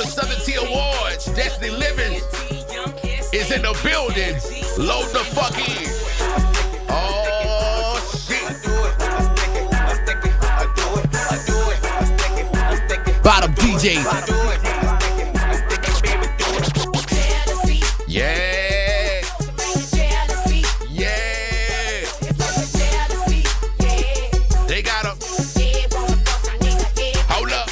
the Southern T Awards. Destinee Living is in the building. Load the fuck in. Oh, shit. Bottom DJ. Yeah. Yeah. They got him. Hold up.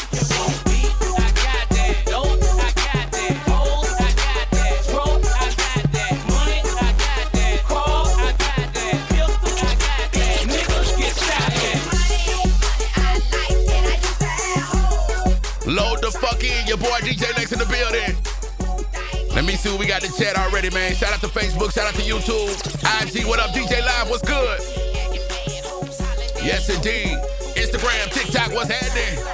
Load the fuck in, your boy Djlex in the building. Let me see what we got in the chat already, man. Shout out to Facebook, shout out to YouTube. IG, what up, DJ Live, what's good? Yes, indeed. Instagram, TikTok, what's happening?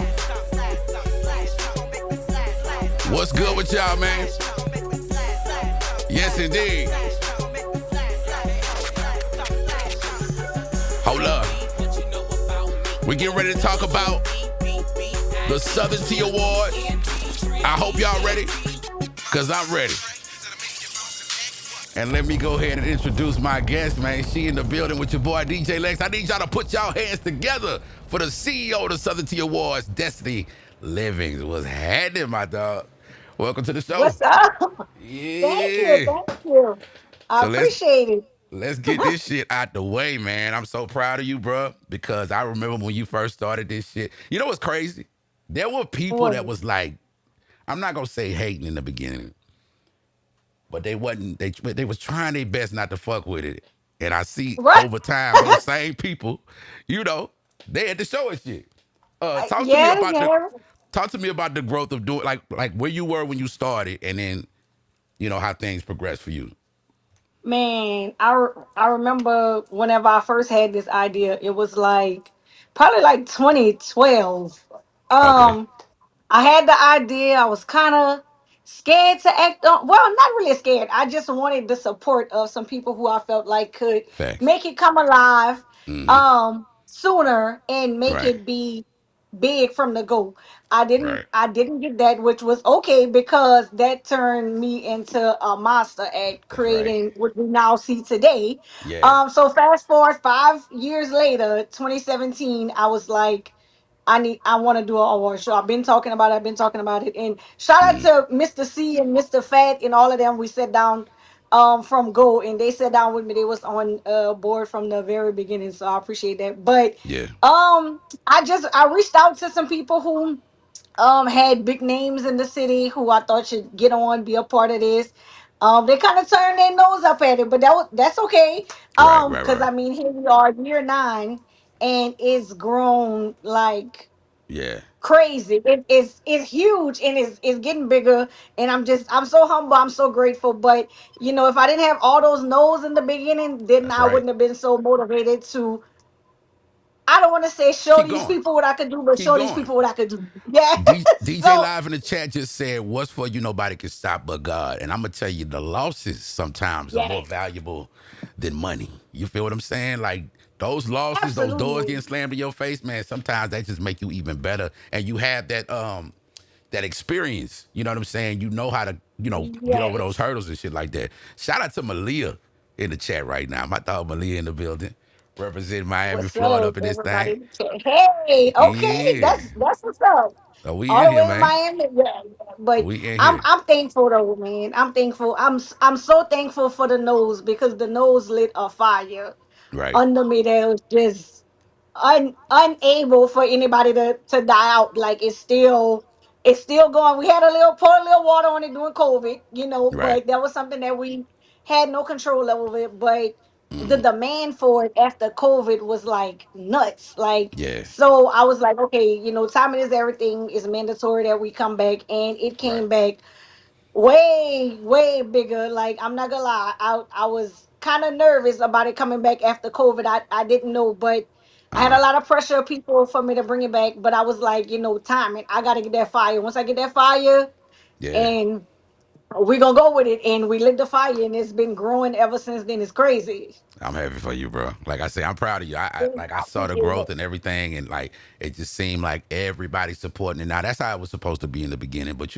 What's good with y'all, man? Yes, indeed. Hold up. We getting ready to talk about the Southern T Award. I hope y'all ready, because I'm ready. And let me go ahead and introduce my guest, man. She in the building with your boy, Djlex. I need y'all to put y'all hands together for the CEO of the Southern T Awards, Destinee Living. What's happening, my dog? Welcome to the show. What's up? Thank you. Yeah. Thank you. I So appreciate it. let's get this shit out the way, man. I'm so proud of you, bro, because I remember when you first started this shit. You know what's crazy? There were people that What? was like, I'm not gonna say hating in the beginning, but they wasn't. They was trying their best not to fuck with it. And I see Right? over time those same people, they had to show us shit. Talk to me Yeah, about the yeah. talk to me about the growth of doing like where you were when you started, and then how things progressed for you. Man, I remember whenever I first had this idea, it was like probably like 2012. Okay, Um, I had the idea. I was kind of scared to act on. Well, not really scared. I just wanted the support of some people who I felt like could facts. make it come alive Mm-hmm. sooner and make Right, it be big from the go. right, I didn't get that, which was okay because that turned me into a monster at right. creating what we now see today. Yeah. So fast forward 5 years later, 2017, I was like, I want to do an award show. I've been talking about it. And shout out Mm, to Mr. C and Mr. Fat and all of them. We sat down from Go, and they sat down with me. They was on board from the very beginning. So I appreciate that. But yeah. I reached out to some people who had big names in the city who I thought should get on, be a part of this. They kind of turned their nose up at it, but that's okay. Right, right, Because right. I mean, here we are, year 9, and it's grown like Yeah. crazy. It's huge and it's getting bigger. And I'm so humble. I'm so grateful. But if I didn't have all those no's in the beginning, then That's I right. wouldn't have been so motivated to. I don't want to say show Keep these going. people what I could do, but Keep show these going. people what I could do. Yeah. DJ So Live in the chat just said, "What's for you? Nobody can stop but God." And I'm gonna tell you, the losses sometimes are yeah, more valuable than money. You feel what I'm saying? Like those losses, those doors absolutely. getting slammed in your face, man. Sometimes they just make you even better, and you have that experience. You know what I'm saying? You know how to get over those Yes. hurdles and shit like that. Shout out to Malia in the chat right now. My dog Malia in the building, representing Miami, What's Florida, up, up in this thing. everybody? Hey, okay, Yeah. that's what's up. So we in All the here, way in man. Miami, yeah. But We in I'm here. I'm thankful though, man. I'm thankful. I'm so thankful for the nose because the nose lit a fire Right. under me that was just unable for anybody to die out. Like it's still going. We had a little pour a little water on it during COVID, Right. but that was something that we had no control over it. But the Mm-hmm. demand for it after COVID was like nuts. Like Yeah. so I was like, okay, timing is everything. It's mandatory that we come back, and it Right. came back way way bigger. Like I'm not gonna lie, I was kind of nervous about it coming back after COVID. I didn't know, but I had Uh-huh. a lot of pressure of people for me to bring it back. But I was like, timing, I gotta get that fire. Once I get that fire, Yeah. and we gonna go with it, and we lit the fire, and it's been growing ever since then. It's crazy. I'm happy for you, bro. Like I say, I'm proud of you. I I saw the appreciate growth it. and everything, and like it just seemed like everybody supporting it. Now that's how it was supposed to be in the beginning, but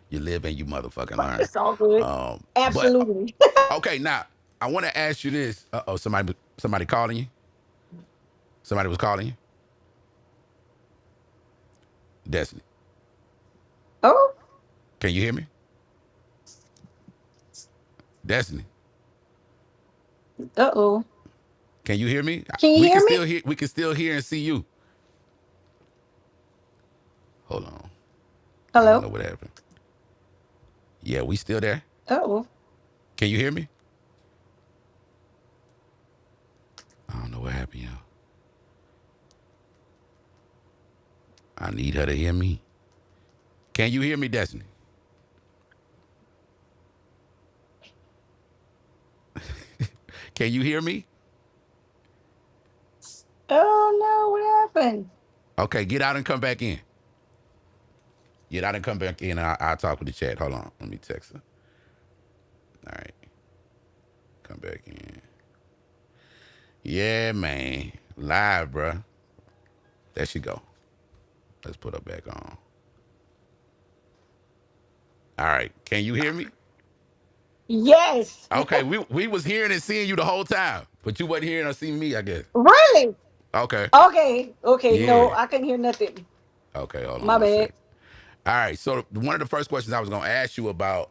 You live and you motherfucking But learn. it's all good. But Absolutely. okay, now I want to ask you this. Oh, somebody calling you. Somebody was calling you. Destiny, Oh, can you hear me? Destiny, uh-oh. can you hear me? Can you We can hear me? still hear. We can still hear and see you. Hold on. I don't know Hello? what happened. Yeah, we still there. Uh-oh. Can you hear me? I don't know what happened, y'all. I need her to hear me. Can you hear me, Destiny? Can you hear me? Oh no, what happened? Okay, get out and come back in. Get out and come back in. I'll talk with the chat. Hold on. Let me text her. All right. Come back in. Yeah, man. Live, bruh. There she go. Let's put her back on. All right. Can you hear me? Yes. Okay, we was hearing and seeing you the whole time, but you wasn't hearing or seeing me, I guess. Really? Okay. Okay. Okay. No, Yeah. I couldn't hear nothing. Okay, hold on My one bad. sec. All right. So one of the first questions I was gonna ask you about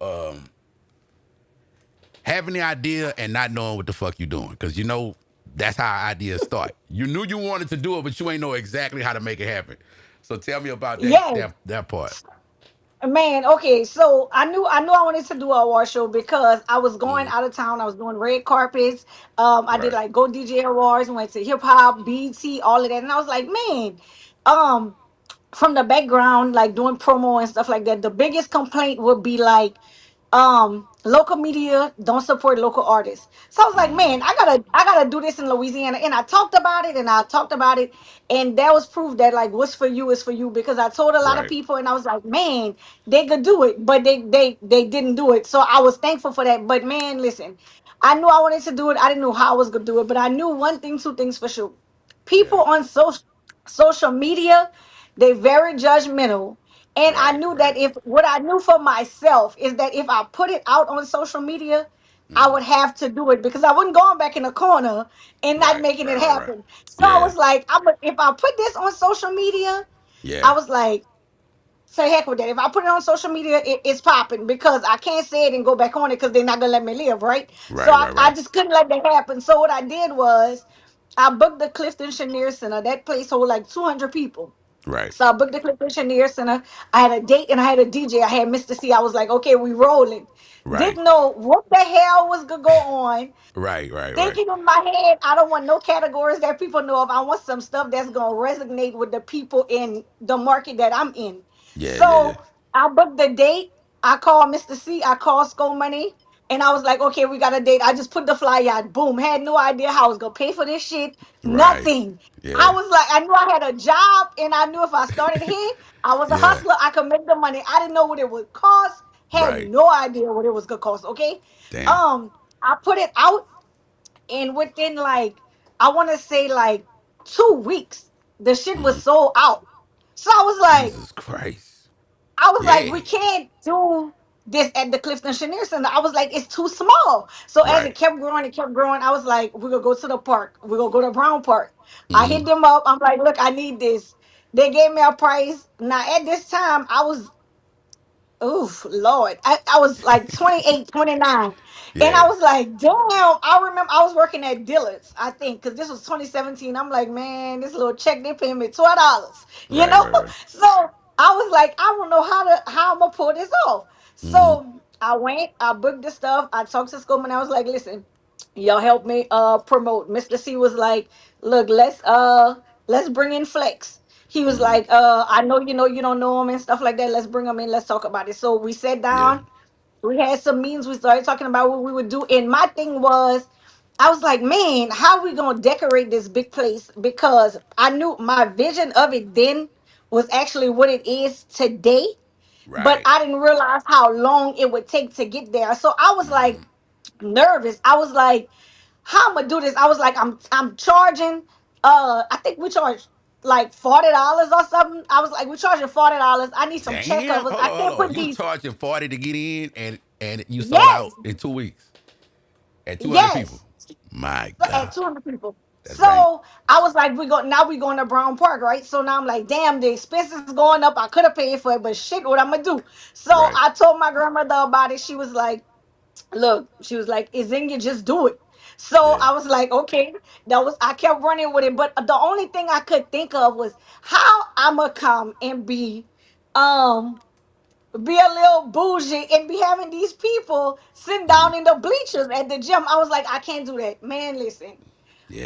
having the idea and not knowing what the fuck you doing. Cause you know that's how ideas start. You knew you wanted to do it, but you ain't know exactly how to make it happen. So tell me about that Yes. that part. Man, okay, so I knew I wanted to do a award show because I was going out of town. I was doing red carpets. I did Right. like Go DJ Awards, went to hip hop, BT, all of that, and I was like, man, um, from the background, like doing promo and stuff like that, the biggest complaint would be like, local media don't support local artists. So I was like, man, I gotta do this in Louisiana. And I talked about it and I talked about it. And that was proof that like what's for you is for you, because I told a lot of Right. people and I was like, man, they could do it, but they didn't do it. So I was thankful for that. But man, listen, I knew I wanted to do it. I didn't know how I was gonna do it, but I knew one thing, two things for sure. People Yeah. on social media, they very judgmental. And I Right. knew that Right. if what I knew for myself is that if I put it out on social media, I would have to do it because I wouldn't go back in the corner and not Right. making it Right. Right. happen. So I Yeah. was like, if I put this on social media, Yeah. I was like, say heck with that. If I put it on social media, it's popping because I can't say it and go back on it because they're not gonna let me live, right? So Right. I, Right. I Right. just couldn't let that happen. So what I did was I booked the Clifton Chenier Center. That place hold like 200 people. Right. So I booked the Clifton Chenier Center. I had a date and I had a DJ. I had Mr. C. I was like, okay, we rolling. Right. Didn't know what the hell was gonna go on. Right. Right. Right. Thinking in my head, I don't want no categories that people know of. I want some stuff that's gonna resonate with the people in the market that I'm in. Yeah. Yeah. Yeah. So I booked the date. I called Mr. C. I called Skull Money. And I was like, okay, we got a date. I just put the flyer out. Boom. Had no idea how I was gonna pay for this shit. Right. Nothing. I Yeah. was like, I knew I had a job and I knew if I started here, I was a Yeah. hustler. I could make the money. I didn't know what it would cost. Had Right. no idea what it was gonna cost. Okay. Damn. Um, I put it out and within like I want to say like 2 weeks, the shit was sold out. So Jesus Christ. I was like, Yeah. we can't do this at the Clifton Chenier Center. I was like, it's too small. So as Right. it kept growing, I was like, we're gonna go to the park. We're gonna go to Brown Park. I hit them up. I'm like, look, I need this. They gave me a price. Now at this time, I was oof, Lord. I was like 28, 29. And Yeah. I was like, damn. I remember I was working at Dillard's, I think, because this was 2017. I'm like, man, this little check, they paying me $12. You Right. know? Right. Right. So I was like, I don't know how I'm gonna pull this off. So I went, I booked the stuff, I talked to Scope and I was like, listen, y'all help me promote. Mr. C was like, look, let's bring in Flex. He was like, I know you don't know him and stuff like that. Let's bring him in. Let's talk about it. So we sat Yeah. down. We had some meetings. We started talking about what we would do. And my thing was, I was like, man, how are we gonna decorate this big place? Because I knew my vision of it then was actually what it is today. But Right. I didn't realize how long it would take to get there. So I was like nervous. I was like, how I'm gonna do this? I was like, I'm charging. I think we charge. like $40 or something. I was like, we're charging $40. I need some chair Damn. covers. Hold I on, hold can't on. put You was these. charging 40 to get in, and you sold out Yes, in 2 weeks at 200 people. yes. My So at God. 200 people. That's bang. So I was like, we going to Brown Park, right? So now I'm like, damn, the expenses going up. I could have paid for it, but shit, what I'm gonna do? So Right. I told my grandmother about it. She was like, look, she was like, Izinga, just do it. So Yeah. I was like, okay, I kept running with it. But the only thing I could think of was how I'ma come and um be a little bougie and be having these people sitting Hmm. down in the bleachers at the gym. I was like, I can't do that. Man, listen.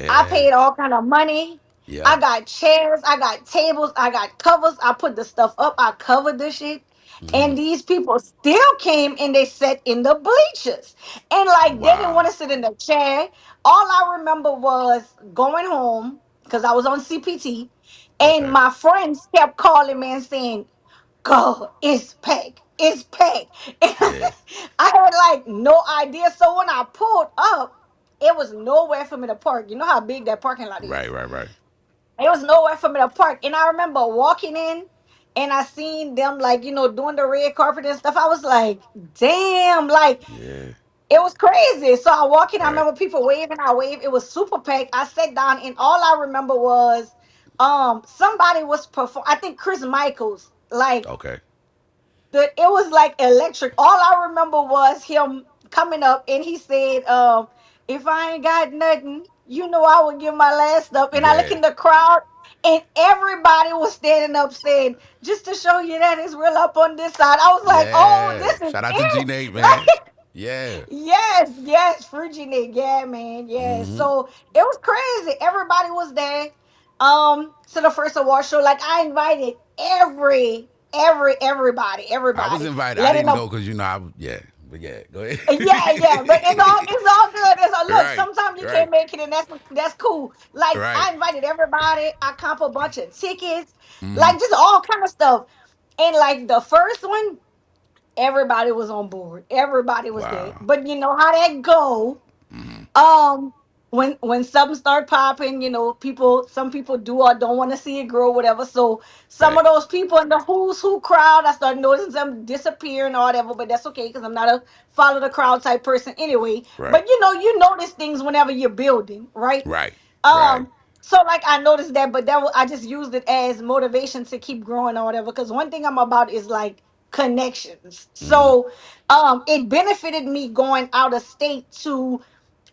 I Yeah. paid all kind of money. Yeah. I got chairs, I got tables, I got covers. I put the stuff up. I covered the shit. Hmm. And these people still came and they sat in the bleachers. And like they didn't want Wow. to sit in the chair. All I remember was going home because I was on CPT. And Okay. my friends kept calling me and saying, God, it's packed. It's packed. Yeah. I had like no idea. So when I pulled up, it was nowhere for me to park. You know how big that parking lot Right. is. Right. Right. It was nowhere for me to park. And I remember walking in and I seen them like, doing the red carpet and stuff. I was like, damn, like Yeah. it was crazy. So I walk in, I Right. remember people waving, I waved. It was super packed. I sat down and all I remember was somebody was perform. I think Chris Michaels. Like Okay. it was like electric. All I remember was him coming up and he said, if I ain't got nothing, I would give my last up. And I look Yeah. in the crowd and everybody was standing up saying, just to show you that it's real up on this side. I was like, oh, Yeah. this is Shout out to G it. Nate, man. Like, Yeah. yes, yes, Frigid Nick. Yeah, man. Yeah. Hmm. So it was crazy. Everybody was there. To the first award show. Like I invited I was everybody. invited. I Letting didn't them. go because yeah. But yeah, go ahead. Yeah. But it's all good. Look, Right. sometimes you Right. can't make it, and that's cool. Like Right. I invited everybody. I comp a bunch of tickets, Hmm. like just all kind of stuff. And like the first one, everybody was on board. Everybody was there. Wow. But you know how that go. Hmm. um when something start popping, some people do or don't want to see it grow, whatever. So some of Facts. those people in the who's who crowd, I started noticing them disappearing or whatever, but that's okay because I'm not a follow the crowd type person anyway. Right. But you notice things whenever you're building, right? Right. Right. So like I noticed that, but I just used it as motivation to keep growing or whatever. Because one thing I'm about is like connections. Hmm. So it benefited me going out of state to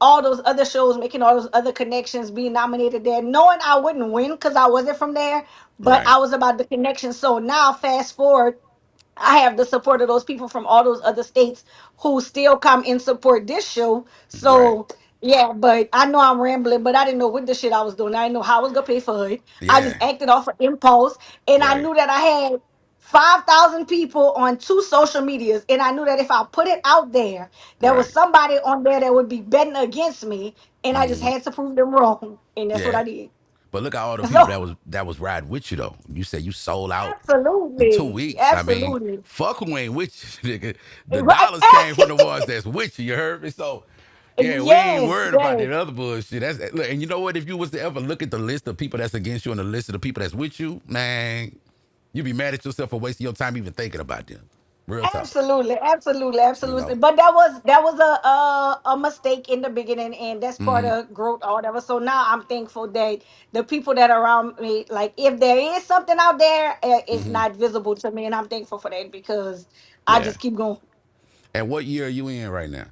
all those other shows, making all those other connections, being nominated there, knowing I wouldn't win because I wasn't from there, but Right. I was about the connection. So now fast forward, I have the support of those people from all those other states who still come and support this show. Right. So yeah, but I know I'm rambling, but I didn't know what the shit I was doing. I didn't know how I was gonna pay for it. I just Yeah. acted off of impulse, and I Right. knew that I had 5,000 people on two social medias, and I knew that if I put it out there, there was Right. somebody on there that would be betting against me, and I just Hmm. had to prove them wrong, and that's what Yeah. I did. But look at all the people So that was riding with you though. You said you sold out in two absolutely, weeks. I mean, absolutely, fuck who ain't with you, nigga. The right. dollars came from the ones that's with you. You heard me? So yeah, we ain't Yes, worried about yes. that other bullshit. Look, and you know what? If you was to ever look at the list of people that's against you and the list of the people that's with you, man, you be mad at yourself for wasting your time even thinking about them. Real talk. Absolutely, absolutely, You absolutely. know. But that was a mistake in the beginning, and that's part Hmm. of growth or whatever. So now I'm thankful that the people that are around me, like if there is something out there, it's Hmm. not visible to me, and I'm thankful for that because I Yeah. just keep going. And what year are you in right now?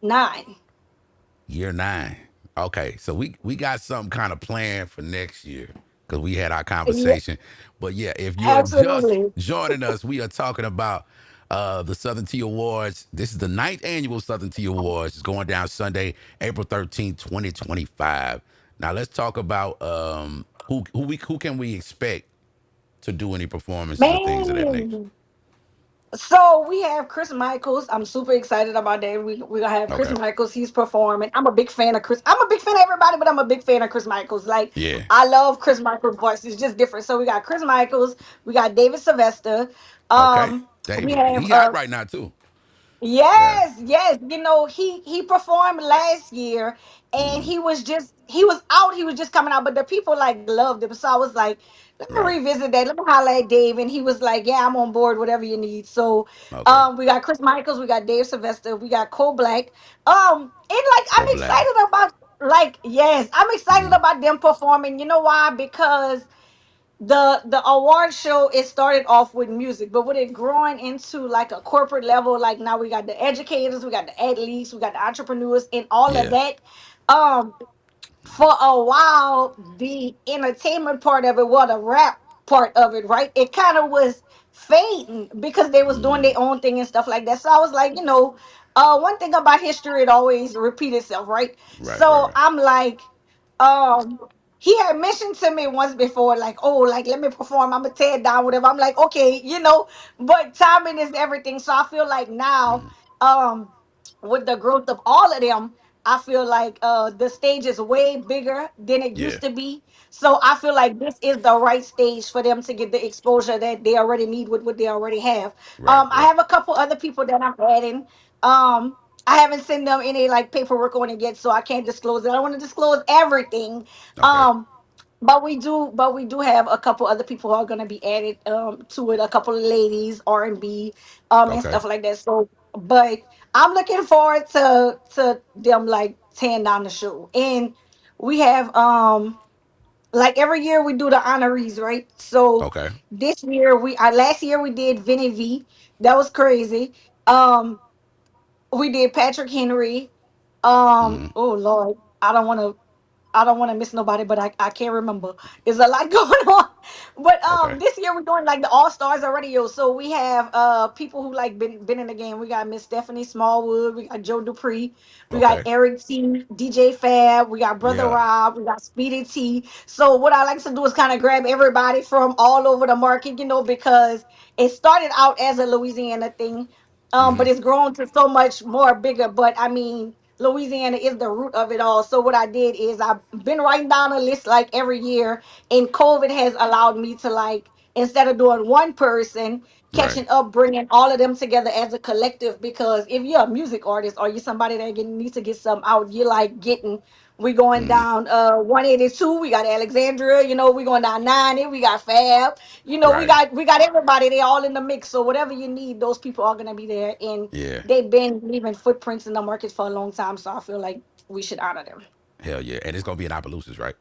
9. Year 9. Okay, so we got something kind of planned for next year because we had our Yeah, conversation. But yeah, if you are just absolutely. joining us, we are talking about the Southern Tea Awards. This is the ninth annual Southern Tea Awards. It's going down Sunday, April 13th, 2025. Now let's talk about who can we expect to do any performances or things of that nature. Man. So we have Chris Michaels. I'm super excited about that. We're gonna have Chris Okay. Michaels. He's performing. I'm a big fan of Chris. I'm a big fan of everybody, but I'm a big fan of Chris Michaels. Like Yeah. I love Chris Michaels' voice. It's just different. So we got Chris Michaels. We got David Sylvester. Okay. Um, we David. have He hot right now too. Yeah. Yes, yes. He performed last year, and Hmm. he was out. He was just coming out, but the people like loved him. So I was like, let me Right. revisit that. Let me holler at Dave, and he was like, yeah, I'm on board. Whatever you need. So, Okay. we got Chris Michaels, we got Dave Sylvester, we got Cole Black. And like I'm Black. excited about, like, yes, I'm excited Hmm. about them performing. You know why? Because the award show, it started off with music, but with it growing into like a corporate level, like now we got the educators, we got the athletes, we got the entrepreneurs, and all of Yeah. that. um for a while, the entertainment part of it, well, the rap part of it, right, it kind of was fading because they was doing Hmm. their own thing and stuff like that. So I was like, one thing about history, it always repeat itself, right? Right. Right. So Right. I'm like, um he had mentioned to me once before, like, oh, like, let me perform, I'm gonna tear it down, whatever. I'm like, okay, but timing is everything. So I feel like now, Hmm. um with the growth of all of them, I feel like the stage is way bigger than it Yeah. used to be. So I feel like this is the right stage for them to get the exposure that they already need with what they already have. Right. I Right. have a couple other people that I'm adding. Um, I haven't sent them any like paperwork on it yet, so I can't disclose it. I don't want to disclose everything. Okay. Um, but we do have a couple other people who are gonna be added to it. A couple of ladies, R&B, and Okay. stuff like that. So, but I'm looking forward to them like tearing down the show. And we have like every year we do the honorees, right? So Okay. this year last year we did Vinny V. That was crazy. Um we did Patrick Henry. Hmm. Oh Lord, I don't want to miss nobody, but I can't remember. There's a lot going on. But Okay. this year we're doing like the All Stars of Radio. So we have people who like been in the game. We got Miss Stephanie Smallwood, we got Joe Dupree, we got Okay. Eric T, DJ Fab, we got Brother Yeah. Rob, we got Speedy T. So what I like to do is kind of grab everybody from all over the market, because it started out as a Louisiana thing. Hmm. But it's grown to so much more bigger. But I mean, Louisiana is the root of it all. So what I did is I've been writing down a list like every year, and COVID has allowed me to, like, instead of doing one person Right. catching up, bringing all of them together as a collective. Because if you're a music artist or you're somebody that needs to get something out, you're like getting. We going Hmm. down 182. We got Alexandria. We going down 90. We got Fab. We Right. got everybody. They all in the mix. So whatever you need, those people are gonna be there. And Yeah. they've been leaving footprints in the market for a long time, so I feel like we should honor them. Hell yeah. And it's gonna be in Opelousas, right?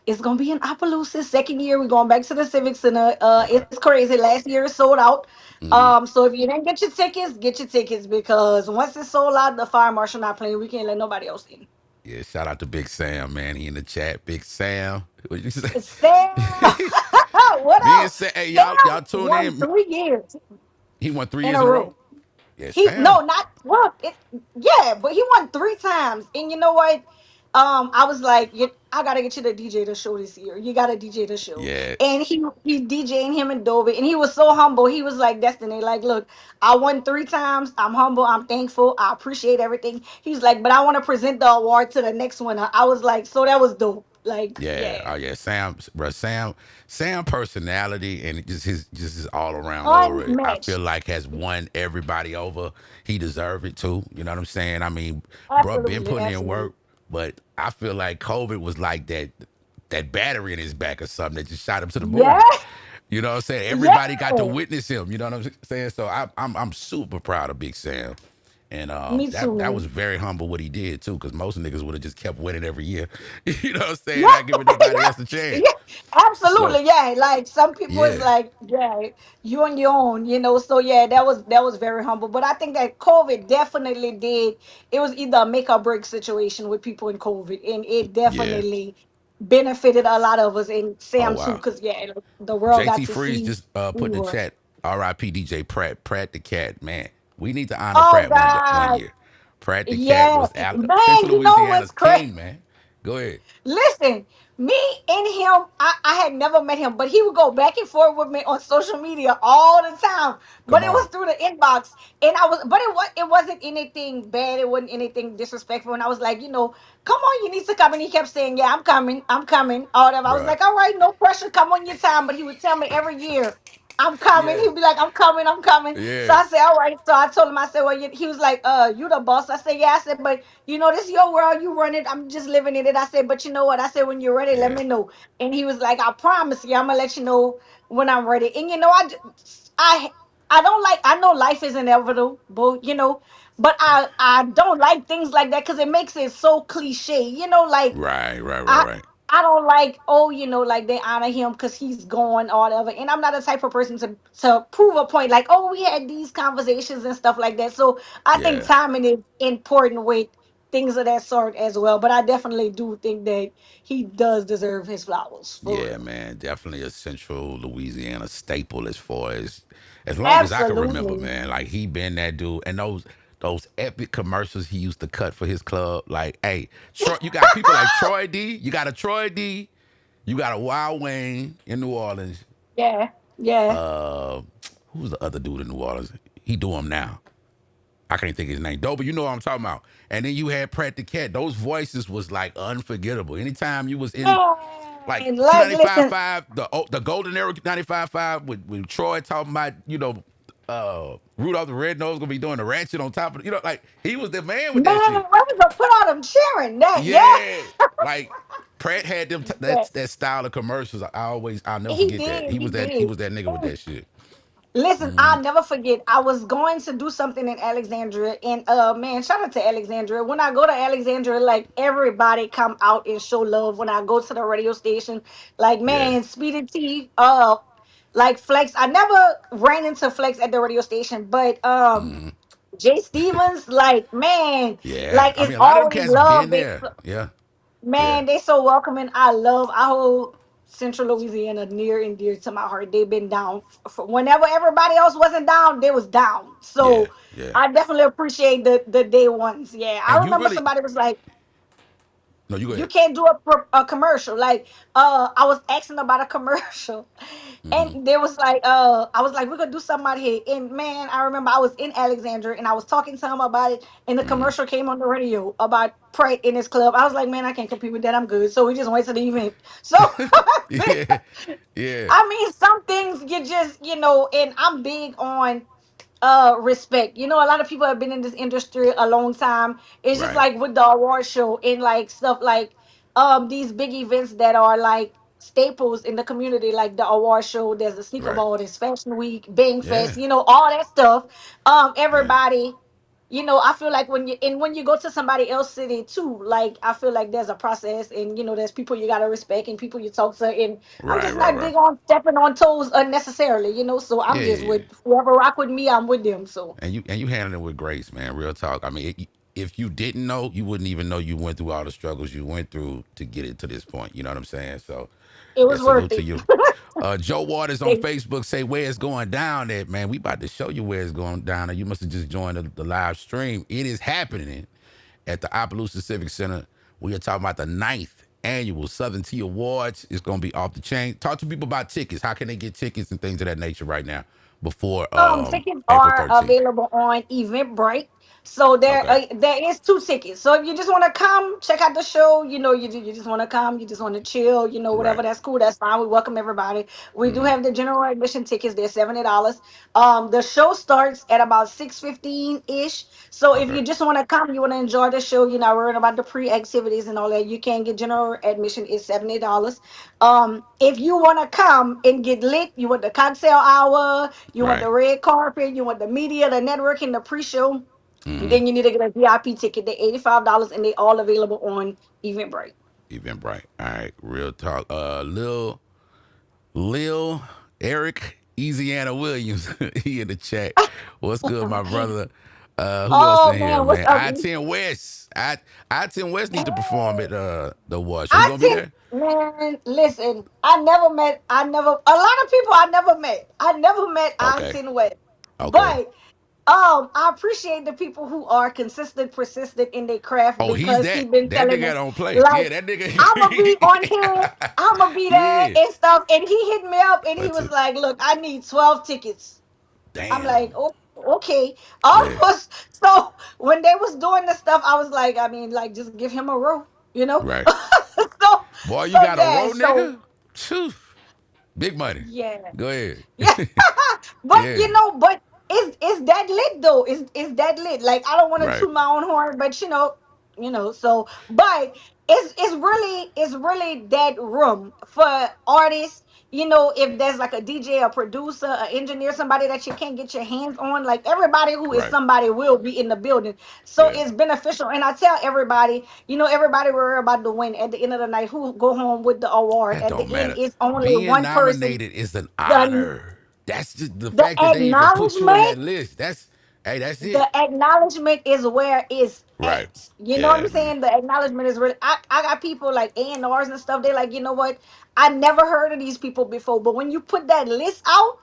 It's gonna be in Opelousas. Second year, we're going back to the Civic Center. Okay. It's crazy. Last year it sold out. Hmm. So if you didn't get your tickets, because once it's sold out, the fire marshal not playing. We can't let nobody else in. Yeah. Shout out to Big Sam, man. He in the chat. Big Sam. What you say? Sam, what Me and up? Sam. Hey, Sam y'all tune won in. 3 years He won three in years a in a row. row. Yeah. He Sam. no, not well. Yeah, but he won 3 times, and you know what? I was like, I gotta get you to DJ the show this year. You gotta DJ the show, Yeah. and he DJing him and Dovey, and he was so humble. He was like, Destiny, like, look, I won 3 times. I'm humble. I'm thankful. I appreciate everything. He's like, but I want to present the award to the next winner. I was like, so that was dope. Like, Yeah, yeah, oh yeah, Sam, bro, Sam personality and just his all around aura. I feel unmatched. like has won everybody over. He deserved it too. You know what I'm saying? I mean, bro, been Absolutely, putting in absolutely. work, but I feel like COVID was like that battery in his back or something that just shot him to the Yeah, moon. You know what I'm saying? yeah. Everybody got to witness him. You know what I'm saying? So I'm super proud of Big Sam. And Me that too. was very humble what he did too, because most niggas would have just kept winning every year. You know what I'm Yeah, saying? Not giving nobody yeah, else a chance. yeah, So absolutely. Yeah, like some people is yeah, like, yeah, you on your own. So yeah, that was very humble. But I think that COVID definitely did. It was either a make or break situation with people in COVID, and it yeah. definitely benefited a lot of us, and Oh Sam too, wow. because yeah, like, the world got JT to Freeze see just who put we in the were. chat. R.I.P. DJ Pratt. Pratt the cat. Man, we need to honor Oh Pratt one God, year. Pratt the cat yeah, was man, Central you know what's Louisiana's crazy? king, man. Go ahead. Listen, me and him, I had never met him, but he would go back and forth with me on social media all the time. But Come it was on. through the inbox, and but it wasn't anything bad. It wasn't anything disrespectful. And I was like, come on, you need to come. And he kept saying, yeah, I'm coming, I'm coming. All that. I was Right. like, all right, no pressure, come on your time. But he would tell me every year, I'm coming. Yeah. He'd be like, I'm coming, I'm coming. So Yeah. I said, all right. So I told him, I said, well, he was like, you the boss. I said, yeah. I said, but this is your world. You run it. I'm just living in it. I said, but you know what? I said, when you're ready, let Yeah. me know. And he was like, I promise you, I'm gonna let you know when I'm ready. And I don't like. I know life is inevitable, but I don't like things like that because it makes it so cliche. Like Right. Right. Right. I Right. I don't like, oh, like they honor him because he's gone or whatever. And I'm not the type of person to prove a point like, oh, we had these conversations and stuff like that. So I think Yeah. timing is important with things of that sort as well. But I definitely do think that he does deserve his flowers for Yeah, real. man. Definitely a central Louisiana staple as long as I can remember, Absolutely. man. Like he been that dude. And those epic commercials he used to cut for his club. Like, hey, Troy, you got people like Troy D. You got a Troy D. You got a Wild Wayne in New Orleans. Yeah. Yeah. Uh, who's the other dude in New Orleans? He do him now. I can't think of his name. Though, but you know what I'm talking about. And then you had Pratt the Cat. Those voices was like unforgettable. Anytime you was in like Man, like, listen, 295.5, the golden era 95.5 with Troy talking about, Rudolph the Red Nose gonna be doing the ratchet on top of like he was the man with man, that I shit. was gonna put out him cheering that. Yeah. Yeah. Like Pratt had them Yeah. that style of commercials. I'll never He forget that. did. He He was that did. nigga with that shit. Listen, I'll never forget. I was going to do something in Alexandria, and man, shout out to Alexandria. When I go to Alexandria, like everybody come out and show love. When I go to the radio station, like Yeah. man, Speedy T, like Flex. I never ran into Flex at the radio station, but Jay Stevens, like man, Yeah. like I it's mean a lot of them always cats love. been They there. Yeah. Yeah. Man, they so welcoming. I love. I hold Central Louisiana near and dear to my heart. They've been down for whenever everybody else wasn't down, they was down. Yeah. So Yeah. I definitely appreciate the day ones. Yeah, I And you remember really somebody was like, no, you go "You ahead. can't do a commercial." Like, I was asking about a commercial, and there was like, I was like, "We're gonna do something out here." And man, I remember I was in Alexandria and I was talking to him about it, and the commercial came on the radio about Pratt in his club. I was like, "Man, I can't compete with that. I'm good." So we just went to the event. So. Yeah. Yeah. I mean, some things you just, and I'm big on respect. A lot of people have been in this industry a long time. It's just Right. like with the award show and like stuff like these big events that are like staples in the community, like the award show, there's the sneaker Right. ball, there's fashion week, bang fest, Yeah. all that stuff. Yeah. Everybody, I feel like when you go to somebody else's city too, like I feel like there's a process, and there's people you gotta respect and people you talk to, and I'm Right. just Right. not Right. big on stepping on toes unnecessarily, so I'm Yeah. just Yeah. Yeah. with whoever rock with me, I'm with them. So And you handled it with grace, man. Real talk. I mean, if you didn't know, you wouldn't even know you went through all the struggles you went through to get it to this point. You know what I'm saying? So, it yeah, was worth salute to it. you. Joe Waters on They- Facebook say where it's going down at, man. We about to show you where it's going down. You must have just joined the live stream. It is happening at the Opelousas Civic Center. We are talking about the ninth annual Southern Tea Awards. It's going to be off the chain. Talk to people about tickets. How can they get tickets and things of that nature right now before Tickets April are 13th? available on Eventbrite. So Okay. there is two tickets. So if you just want to come check out the show, you just want to come, you just want to chill, whatever. Right. That's cool. That's fine. We welcome everybody. We do have the general admission tickets. They're $70. The show starts at about 6:15 ish. So if Okay. you just want to come, you want to enjoy the show, you're not worrying about the pre activities and all that. You can get general admission is $70. If you want to come and get lit, you want the cocktail hour, you want Right. the red carpet, you want the media, the networking, the pre-show, then you need to get a VIP ticket. They're $85 and they all available on Eventbrite. Eventbrite. All right. Real talk. Lil Eric Easiana Williams. He in the chat. What's good, my brother? Who else Oh in here, man, what's man? up? I-10 West. I-10 West need to perform at the award show. You I gonna be think, there? man, listen, a lot of people I never met. I never met Okay. I-10 West. Okay. But I appreciate the people who are consistent, persistent in their craft Oh, he's because he that. been That telling nigga me, don't play. like, Yeah, that I'ma be on here, nigga. I'ma be there Yeah. and stuff. And he hit me up and he That's was it. like, look, I need 12 tickets. I'm like, Damn. oh, okay. Yeah. Almost. So when they was doing the stuff, I was like, I mean, like, just give him a row, Right. so Boy, you so got a yeah, row, so nigga? Phew. Big money. Yeah. Go ahead. Yeah. But Yeah. you know, but it's that lit though. It's that lit. Like I don't want to Right. toot my own horn, but so but it's really that room for artists. If there's like a DJ, a producer, an engineer, somebody that you can't get your hands on, like everybody who is Right. somebody will be in the building. So Yeah. it's beneficial. And I tell everybody, everybody worry about the win at the end of the night, who go home with the award. That At the don't end, matter. it's only Being one person. nominated is an The honor. That's just the the fact that they even put you on acknowledgement that list. That's hey, that's the it. acknowledgement is where it's Right. at. You know what Yeah, I'm man. saying? The acknowledgement is really. I got people like A&Rs and stuff. They're like, you know what? I never heard of these people before, but when you put that list out,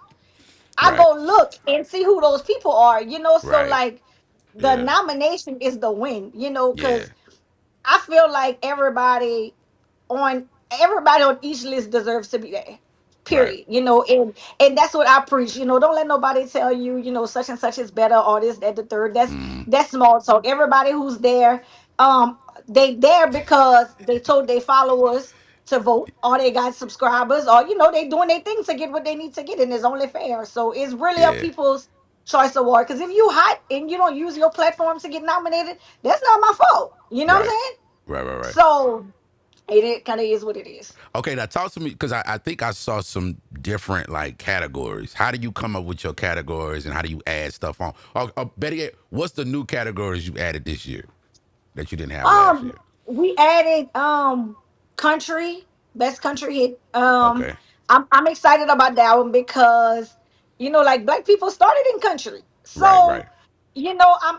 I Right. go look and see who those people are. So Right. like the Yeah. nomination is the win. Yeah. Because I feel like everybody on each list deserves to be there. Right. Period. And that's what I preach. Don't let nobody tell you, such and such is better or this, that, the third. Mm, That's small talk. Everybody who's there, um, they there because they told their followers to vote, or they got subscribers, or they doing their thing to get what they need to get, and it's only fair. So it's really a yeah. people's choice award. Because if you hot and you don't use your platform to get nominated, that's not my fault. You know what I'm Right. saying? Right. Right. Right. So it kind of is what it is. Okay, now talk to me because I think I saw some different like categories. How do you come up with your categories and how do you add stuff on? Or better yet, what's the new categories you added this year that you didn't have last Um, year? we added country, best country hit. Okay. I'm excited about that one because like black people started in country. Right. So, Right.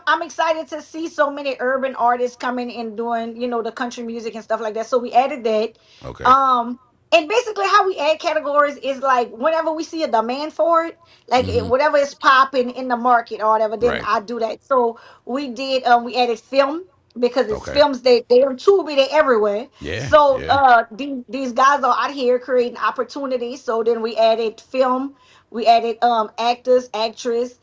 I'm excited to see so many urban artists coming and doing, the country music and stuff like that. So we added that. Okay. Um and basically how we add categories is like whenever we see a demand for it, like Mm-hmm. whatever is popping in the market or whatever, then Right. I do that. So we added film because it's Okay. films, they on Tubi, they everywhere. Yeah. So Yeah. these guys are out here creating opportunities. So then we added film, we added actors, actress.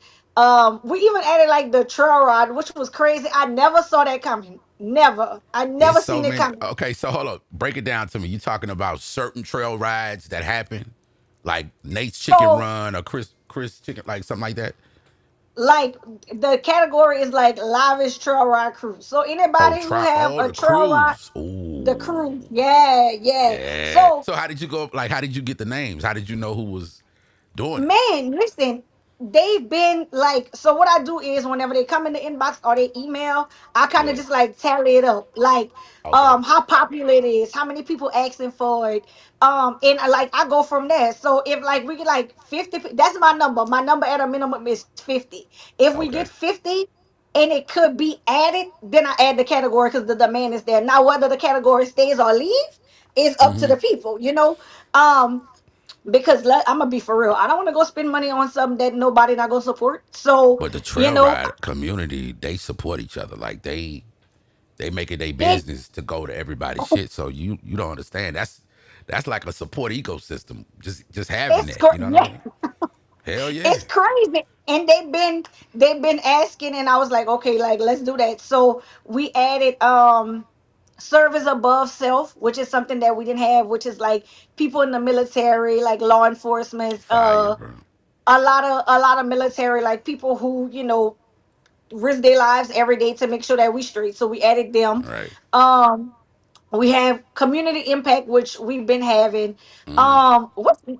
We even added like the trail ride, which was crazy. I never saw that coming. Never. I It's never so seen it many. coming. Okay, so hold up. Break it down to me. You talking about certain trail rides that happen, like Nate's Chicken So Run or Chris Chicken, like something like that. like the category is like lavish trail ride cruise. So Oh, anybody who try. have Oh, a the trail ride, cruise. the Ooh. cruise, yeah, yeah. Yeah. So So how did you go? Like, how did you get the names? How did you know who was doing it? man, listen, they've been like, so what I do is whenever they come in the inbox or they email, I kind of Yeah. just like tally it up, like Okay. how popular it is, how many people asking for it, and like I go from there. So if like we get like 50, that's my number. My number at a minimum is 50. If we get Okay. 50 and it could be added, then I add the category because the demand is there. Now whether the category stays or leave is up to Mm-hmm. the people. Because I'm gonna be for real. I don't want to go spend money on something that nobody not gonna support. So But the you trail know, ride community, they support each other. Like they make it their it business to go to everybody's shit. So you don't understand. That's like a support ecosystem. Just having it's that. You know what I yeah, mean? Hell yeah. it's crazy. And they've been asking, and I was like, okay, like let's do that. So we added service above self, which is something that we didn't have, which is like people in the military, like law enforcement, Fire, bro. a lot of military, like people who risk their lives every day to make sure that we straight. So we added them. Right. Um, we have community impact, which we've been having. Mm.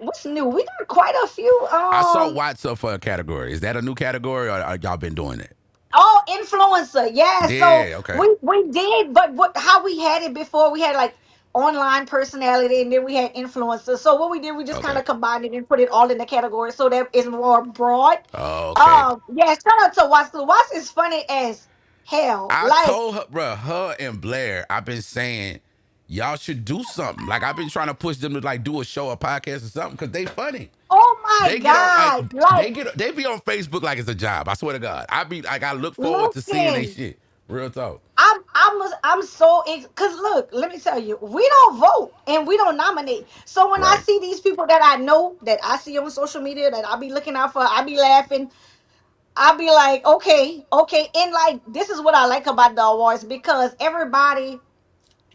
What's new? We got quite a few. I saw Watts up for a category. Is that a new category or y'all been doing it? Oh, influencer, yeah. So Yeah, okay. we did, but how we had it before, we had like online personality, and then we had influencers. So what we did, we just kind Okay. of combined it and put it all in the category, so that it's more broad. Oh, okay. Yeah. Shout out to Watts. Watts is funny as hell. I Like, told her, bro, her and Blair, I've been saying y'all should do something. Like I've been trying to push them to like do a show, a podcast or something, because they funny. oh my They get on like god, like they be on Facebook like it's a job. I swear to God. I be like I look forward to seeing they listen. shit. Real talk. I'm so because look, let me tell you, we don't vote and we don't nominate. So when I Right. see these people that I know, that I see on social media, that I be looking out for, I be laughing. I be like, okay, okay, and like this is what I like about the awards, because everybody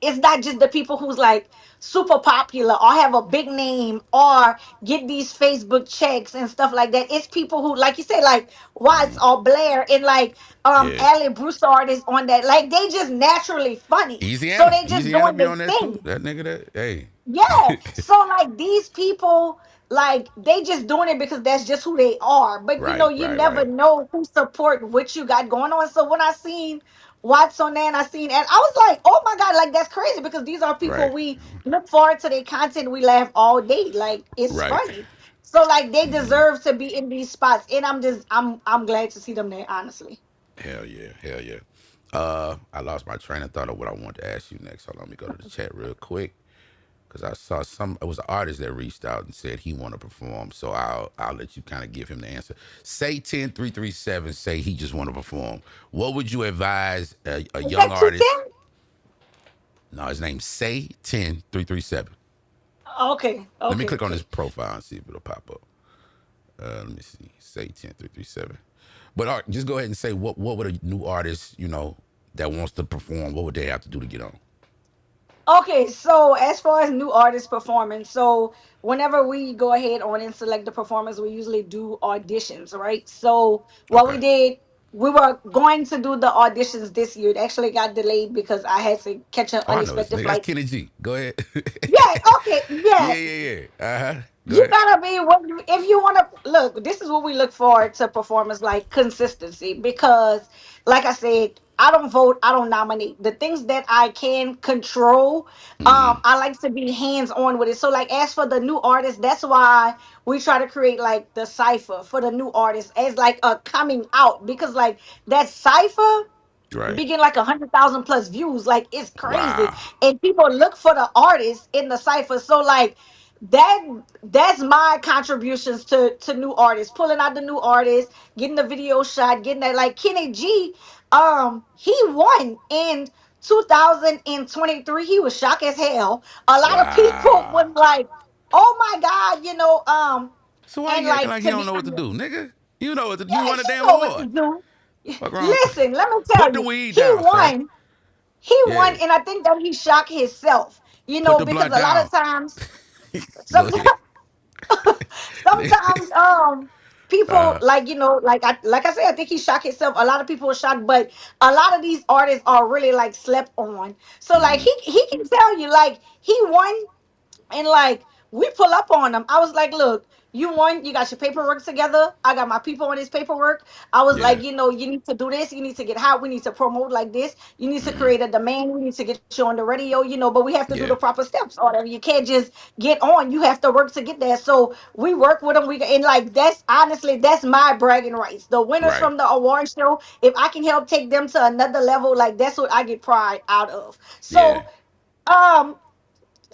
it's not just the people who's like super popular or have a big name or get these Facebook checks and stuff like that. It's people who, like you said, like Watts or Blair and like Yeah. Ali Broussard is on that. Like they just naturally funny. So Easyana. they just Easyana doing be their on that too. thing. That nigga that, hey. Yeah. So like these people, like they just doing it because that's just who they are. But Right, you right, never right. know who support what you got going on. So when I seen Watts on there and I seen and I was like, oh my God, like that's crazy because these are people Right. we look forward to their content. We laugh all day. Like it's Right. funny. So like they deserve to be in these spots. And I'm glad to see them there, honestly. Hell yeah. Hell yeah. I lost my train of thought of what I wanted to ask you next. Hold on, let me go to the chat real quick. Cause I saw it was an artist that reached out and said he want to perform. So I'll let you kind of give him the answer. Say 10337 say he just want to perform. What would you advise a Is young that too artist? thin? No, his name's Say 10337. Okay, Let me okay, click on his okay. profile and see if it'll pop up. Let me see. Say 10337. But just go ahead and say what would a new artist, that wants to perform, what would they have to do to get on? Okay, so as far as new artists performing, so whenever we go ahead on and select the performers, we usually do auditions, right? So what we Okay. did, we were going to do the auditions this year. It actually got delayed because I had to catch an Oh, I know this unexpected nigga. That's flight. Kenny G. Go ahead. Yeah, okay, Yeah, yeah. yeah, yeah. Uh-huh. Go You ahead. gotta be if you want to look. This is what we look for to performance, like consistency. Because, like I said, I don't vote, I don't nominate. The things that I can control, I like to be hands on with it. So, like as for the new artists, that's why we try to create like the cipher for the new artists as like a coming out because like that cipher Right. be getting like 100,000 plus views. Like it's crazy, Wow. and people look for the artists in the cipher. So like that that's my contributions to new artists, pulling out the new artists, getting the video shot, getting that like Kenny G. He won in 2023. He was shocked as hell. A lot of people Wow. was like, "Oh my God," So why and you acting like like he to don't be know what to honest, do, nigga? You know what to do. You yeah, won a he damn know what to award. do. Fuck wrong. Listen, let me Put tell the you, weed he down, sir. won. He won, Yeah. and I think that he shocked himself. Put the Because blunt a lot of down. times, Go sometimes, ahead. sometimes, people like like I said, I think he shocked himself. A lot of people were shocked, but a lot of these artists are really like slept on. So like he can tell you like he won and like we pull up on them. I was like, look, you won, you got your paperwork together. I got my people on this paperwork. I was Yeah. like, you need to do this, you need to get hot, we need to promote like this, you need to create a demand, we need to get you on the radio, but we have to do the Yeah. proper steps or whatever. You can't just get on, you have to work to get there. So we work with them. And like that's honestly that's my bragging rights. The winners Right. from the award show, if I can help take them to another level, like that's what I get pride out of. Yeah. So um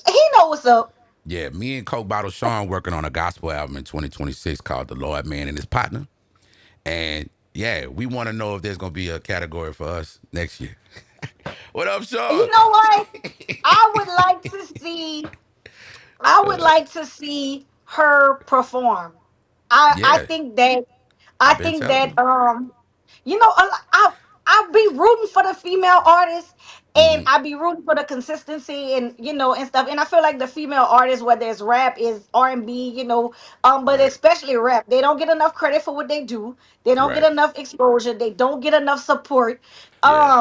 he know what's up. Yeah. Me and Coke Bottle Sean working on a gospel album in 2026 called The Lord Man and His Partner. And yeah, we want to know if there's gonna be a category for us next year. What up, You Sean? know what? I would like to see I would like to see her perform. I Yeah. think that I I've been think telling that them. I'll be rooting for the female artists and I be rooting for the consistency and and stuff. And I feel like the female artists, whether it's rap, is R&B, but Right. especially rap, they don't get enough credit for what they do. They don't get Right. enough exposure. They don't get enough support. Yeah.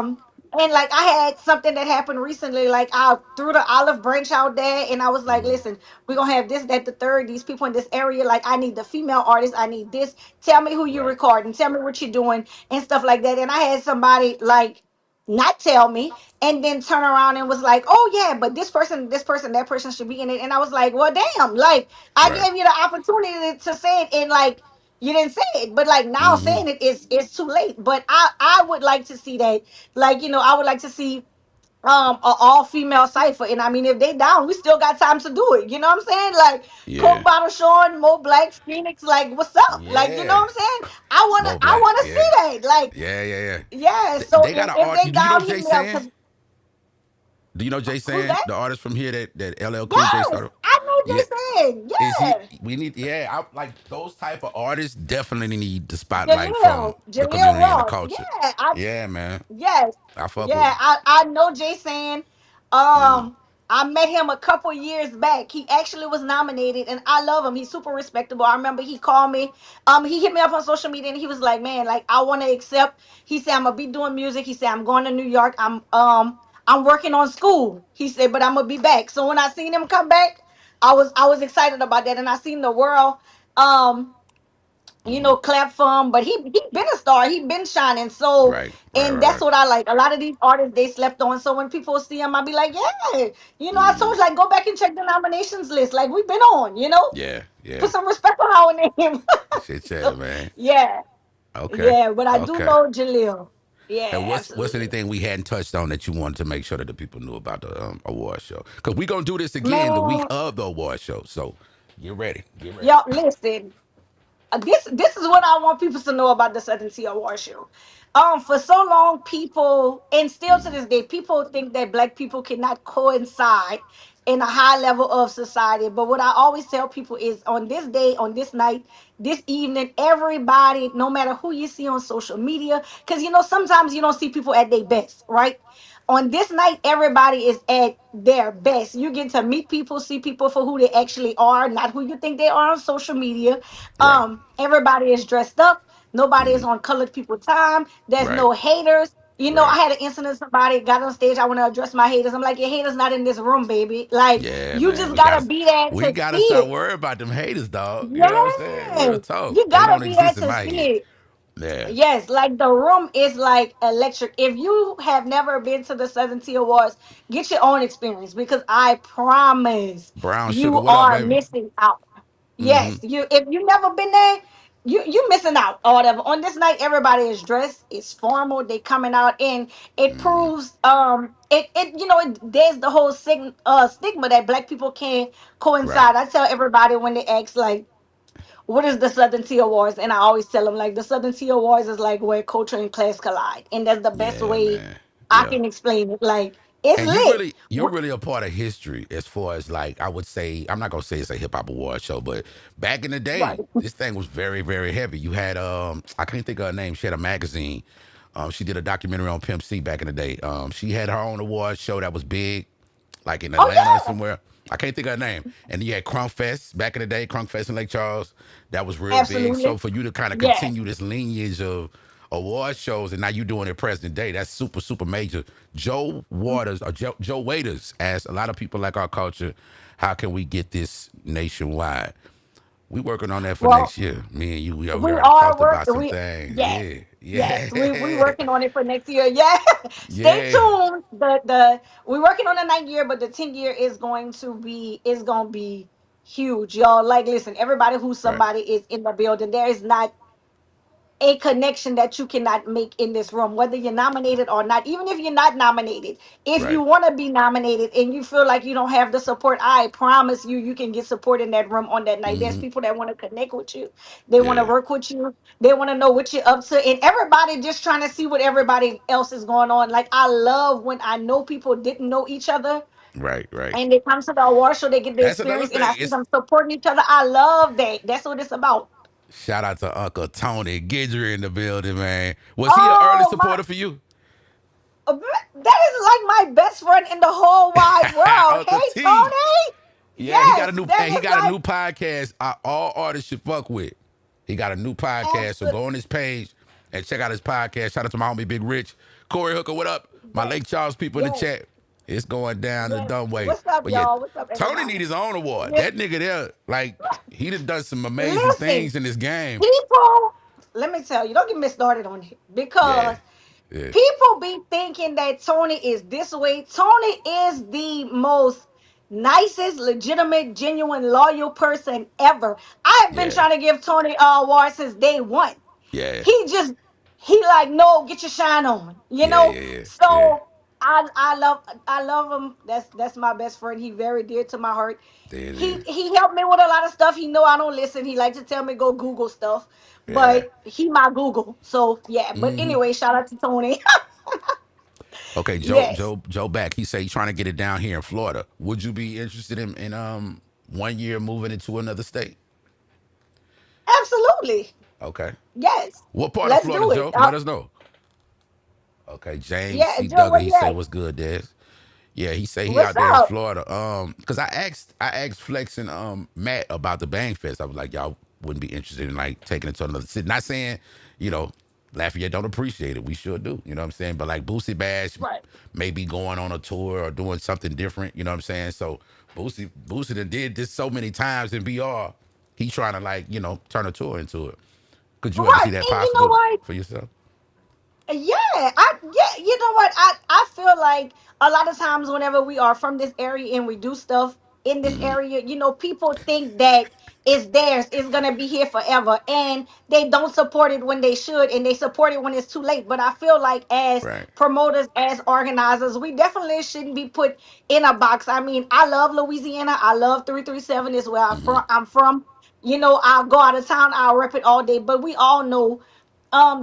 And like I had something that happened recently, like I threw the olive branch out there and I was like, listen, we're gonna have this, that, the third, these people in this area. Like I need the female artists, I need this. Tell me who you Right. recording, tell me what you're doing and stuff like that. And I had somebody like not tell me and then turn around and was like, oh yeah, but this person, that person should be in it. And I was like, well damn, like I Right. gave you the opportunity to say it and like you didn't say it, but like now saying it is it's too late. But I would like to see that, like I would like to see a all female cipher. And I mean, if they down, we still got time to do it. You know what I'm saying? Like Coke Yeah. Bottle Sean, Mo Black, Phoenix, like what's up? Like you know Yeah. what I'm saying? I Mo Black. wanna Yeah. see that. Like Yeah. Yeah. Yeah. yeah. So They got an if art. they Do you know down, hit Jay me up San? because Do you know Jay who's San, that? the artist from here that LL Cool J Yes, started? I know Yeah. they said Is he? yeah. We need. Yeah. Like those type of artists definitely need the spotlight from the Jaleel community and the Ross. culture. Yeah, Yeah, man. yes, I fuck with yeah. him. I know Jay San. I met him a couple years back. He actually was nominated, and I love him. He's super respectable. I remember he called me. He hit me up on social media, and he was like, "Man, like I want to accept." He said, "I'm gonna be doing music." He said, "I'm going to New York. I'm working on school." He said, "But I'm gonna be back." So when I seen him come back, I was excited about that, and I seen the world. Um, clap for him. But he been a star. He been shining. So, Right, right, and right, that's right. what I like. A lot of these artists they slept on. So when people see him, I be like, yeah, I told you, like, go back and check the nominations list. Like we've been on. Yeah, yeah. Put some respect on our name. Shit, yeah, So, man. yeah, Okay, yeah. But I do okay. know Jaleel. And Yeah, what's absolutely, anything we hadn't touched on that you wanted to make sure that the people knew about the award show? Because we gonna do this again the week man. of the award show. So get ready, get ready. Y'all listen. This is what I want people to know about the Southern Tea Award Show. For so long, people, and still to this day, people think that Black people cannot coincide in a high level of society. But what I always tell people is, on this day, on this night, this evening, everybody, no matter who you see on social media, because sometimes you don't see people at their best, right? On this night, everybody is at their best. You get to meet people, see people for who they actually are, not who you think they are on social media. Right, Everybody is dressed up. Nobody is on colored people time. There's right, no haters. I right. had an incident. Somebody got on stage. I want to address my haters. I'm like, your haters not in this room, baby. Like, Yeah, you man. just gotta be there We to gotta see stop it. worrying about them haters, dog. You know what I'm saying? Real Yes, talk. you They gotta don't be there exist in to my see head. it. Yeah. Yes, like the room is like electric. If you have never been to the Southern Tea Awards, get your own experience because I promise Brown sugar, you what up, are baby? missing out. Yes, if you never been there, you missing out or whatever. On this night, everybody is dressed, it's formal, they coming out, and it proves there's the whole stigma that Black people can't Right. coincide. I tell everybody when they ask, like, what is the Southern Tea Awards? And I always tell them, like, the Southern Tea Awards is like where culture and class collide, and that's the best Yeah, way man. I Yeah. can explain it. Like, it's And lit. you're really a part of history as far as like I would say, I'm not gonna say it's a hip hop award show, but back in the Right. day, this thing was very, very heavy. You had I can't think of her name, she had a magazine. She did a documentary on Pimp C back in the day. She had her own award show that was big, like in Oh Atlanta or yeah, somewhere. I can't think of her name. And you had Crunk Fest back in the day, Crunk Fest in Lake Charles. That was real big. So absolutely. for you to kind of Yes. continue this lineage of award shows and now you doing it present day, that's super, super major. Joe Waters or Joe Waiters asked a lot of people like our culture, how can we get this nationwide? We working on that for Well, next year. Me and you, we we already are talked work. about some We things. yes, Yeah, yes. We yeah, working on it for next year. Yeah. Stay yeah. tuned. The we're working on the 9 year, but the 10 year is gonna be huge, y'all. Like, listen, everybody who's Right, somebody is in the building. There is not a connection that you cannot make in this room, whether you're nominated or not. Even if you're not nominated, if you right. want to be nominated and you feel like you don't have the support, I promise you can get support in that room on that night. There's people that want to connect with you, they want to Yeah, work with you, they want to know what you're up to, and everybody just trying to see what everybody else is going on. Like, I love when I know people didn't know each other right, right. and they come to the award show, they get the That's another experience, and I thing. see It's them supporting each other. I love that. That's what it's about. shout out to Uncle Tony Gidger in the building, man. Was he an early Oh my. supporter for you? That is like my best friend in the whole wide world. Uncle Hey, T. Tony. Yeah, he got Yes, a new that and he is got a like new podcast all artists should fuck with. He got a new podcast, so absolute. go on his page and check out his podcast. Shout out to my homie Big Rich. Corey Hooker, what up? My Yes, Lake Charles people in the yes, chat. It's going down the yes. dumb way. What's up, But yeah, y'all? What's up, Tony everybody? need his own award. Yes. That nigga there, like, he done some amazing Listen, things in this game. people. Let me tell you, don't get me started on it Yeah. because Yeah. people be thinking that Tony is this way. Tony is the most nicest, legitimate, genuine, loyal person ever. I have been Yeah. trying to give Tony award since day one. Yeah. He just he like, no, get your shine on, Yeah. Yeah. Yeah. Yeah. So I love him. That's my best friend. He very dear to my heart. There it is. He helped me with a lot of stuff. He know I don't listen. He likes to tell me go Google stuff, Yeah. but he my Google. So yeah. But anyway, shout out to Tony. Okay, Yes, Joe back. He say he's trying to get it down here in Florida. Would you be interested in 1 year moving into another state? absolutely. Okay. Yes, What part of let's Florida, do it. Joe? Let us know. Okay, James Yeah, C. Joe, Duggar, where he you say at? what's good, Des. Yeah, he say he What's out there in up? Florida. Cause I asked Flex and Matt about the Bang Fest. I was like, y'all wouldn't be interested in like taking it to another city. Not saying, you know, Lafayette don't appreciate it. We sure do. You know what I'm saying? But like Boosie Bash Right. may be going on a tour or doing something different. You know what I'm saying? So Boosie done did this so many times in BR. He trying to like, turn a tour into it. Could you ever Right. see that And you know possible what? for yourself? You know what? I feel like a lot of times whenever we are from this area and we do stuff in this Hmm. area, people think that it's theirs, it's gonna be here forever. And they don't support it when they should, and they support it when it's too late. But I feel like as Right. promoters, as organizers, we definitely shouldn't be put in a box. I mean, I love Louisiana. I love 337 is where Hmm. I'm from. I'll go out of town, I'll rep it all day. But we all know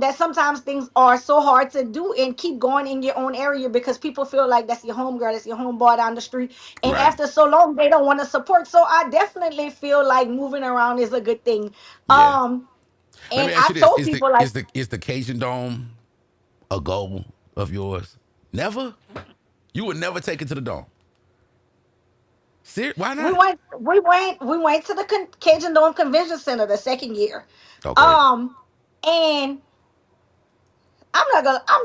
that sometimes things are so hard to do and keep going in your own area because people feel like that's your home girl, that's your home boy down the street, and Right. after so long they don't want to support. So I definitely feel like moving around is a good thing. Yeah. um Let and me ask I you this: told Is the people like is the is the Cajun Dome a goal of yours? Never. You would never take it to the dome. Why we not? went we went we went to the Cajun Dome Convention Center the second year. Okay. um and I'm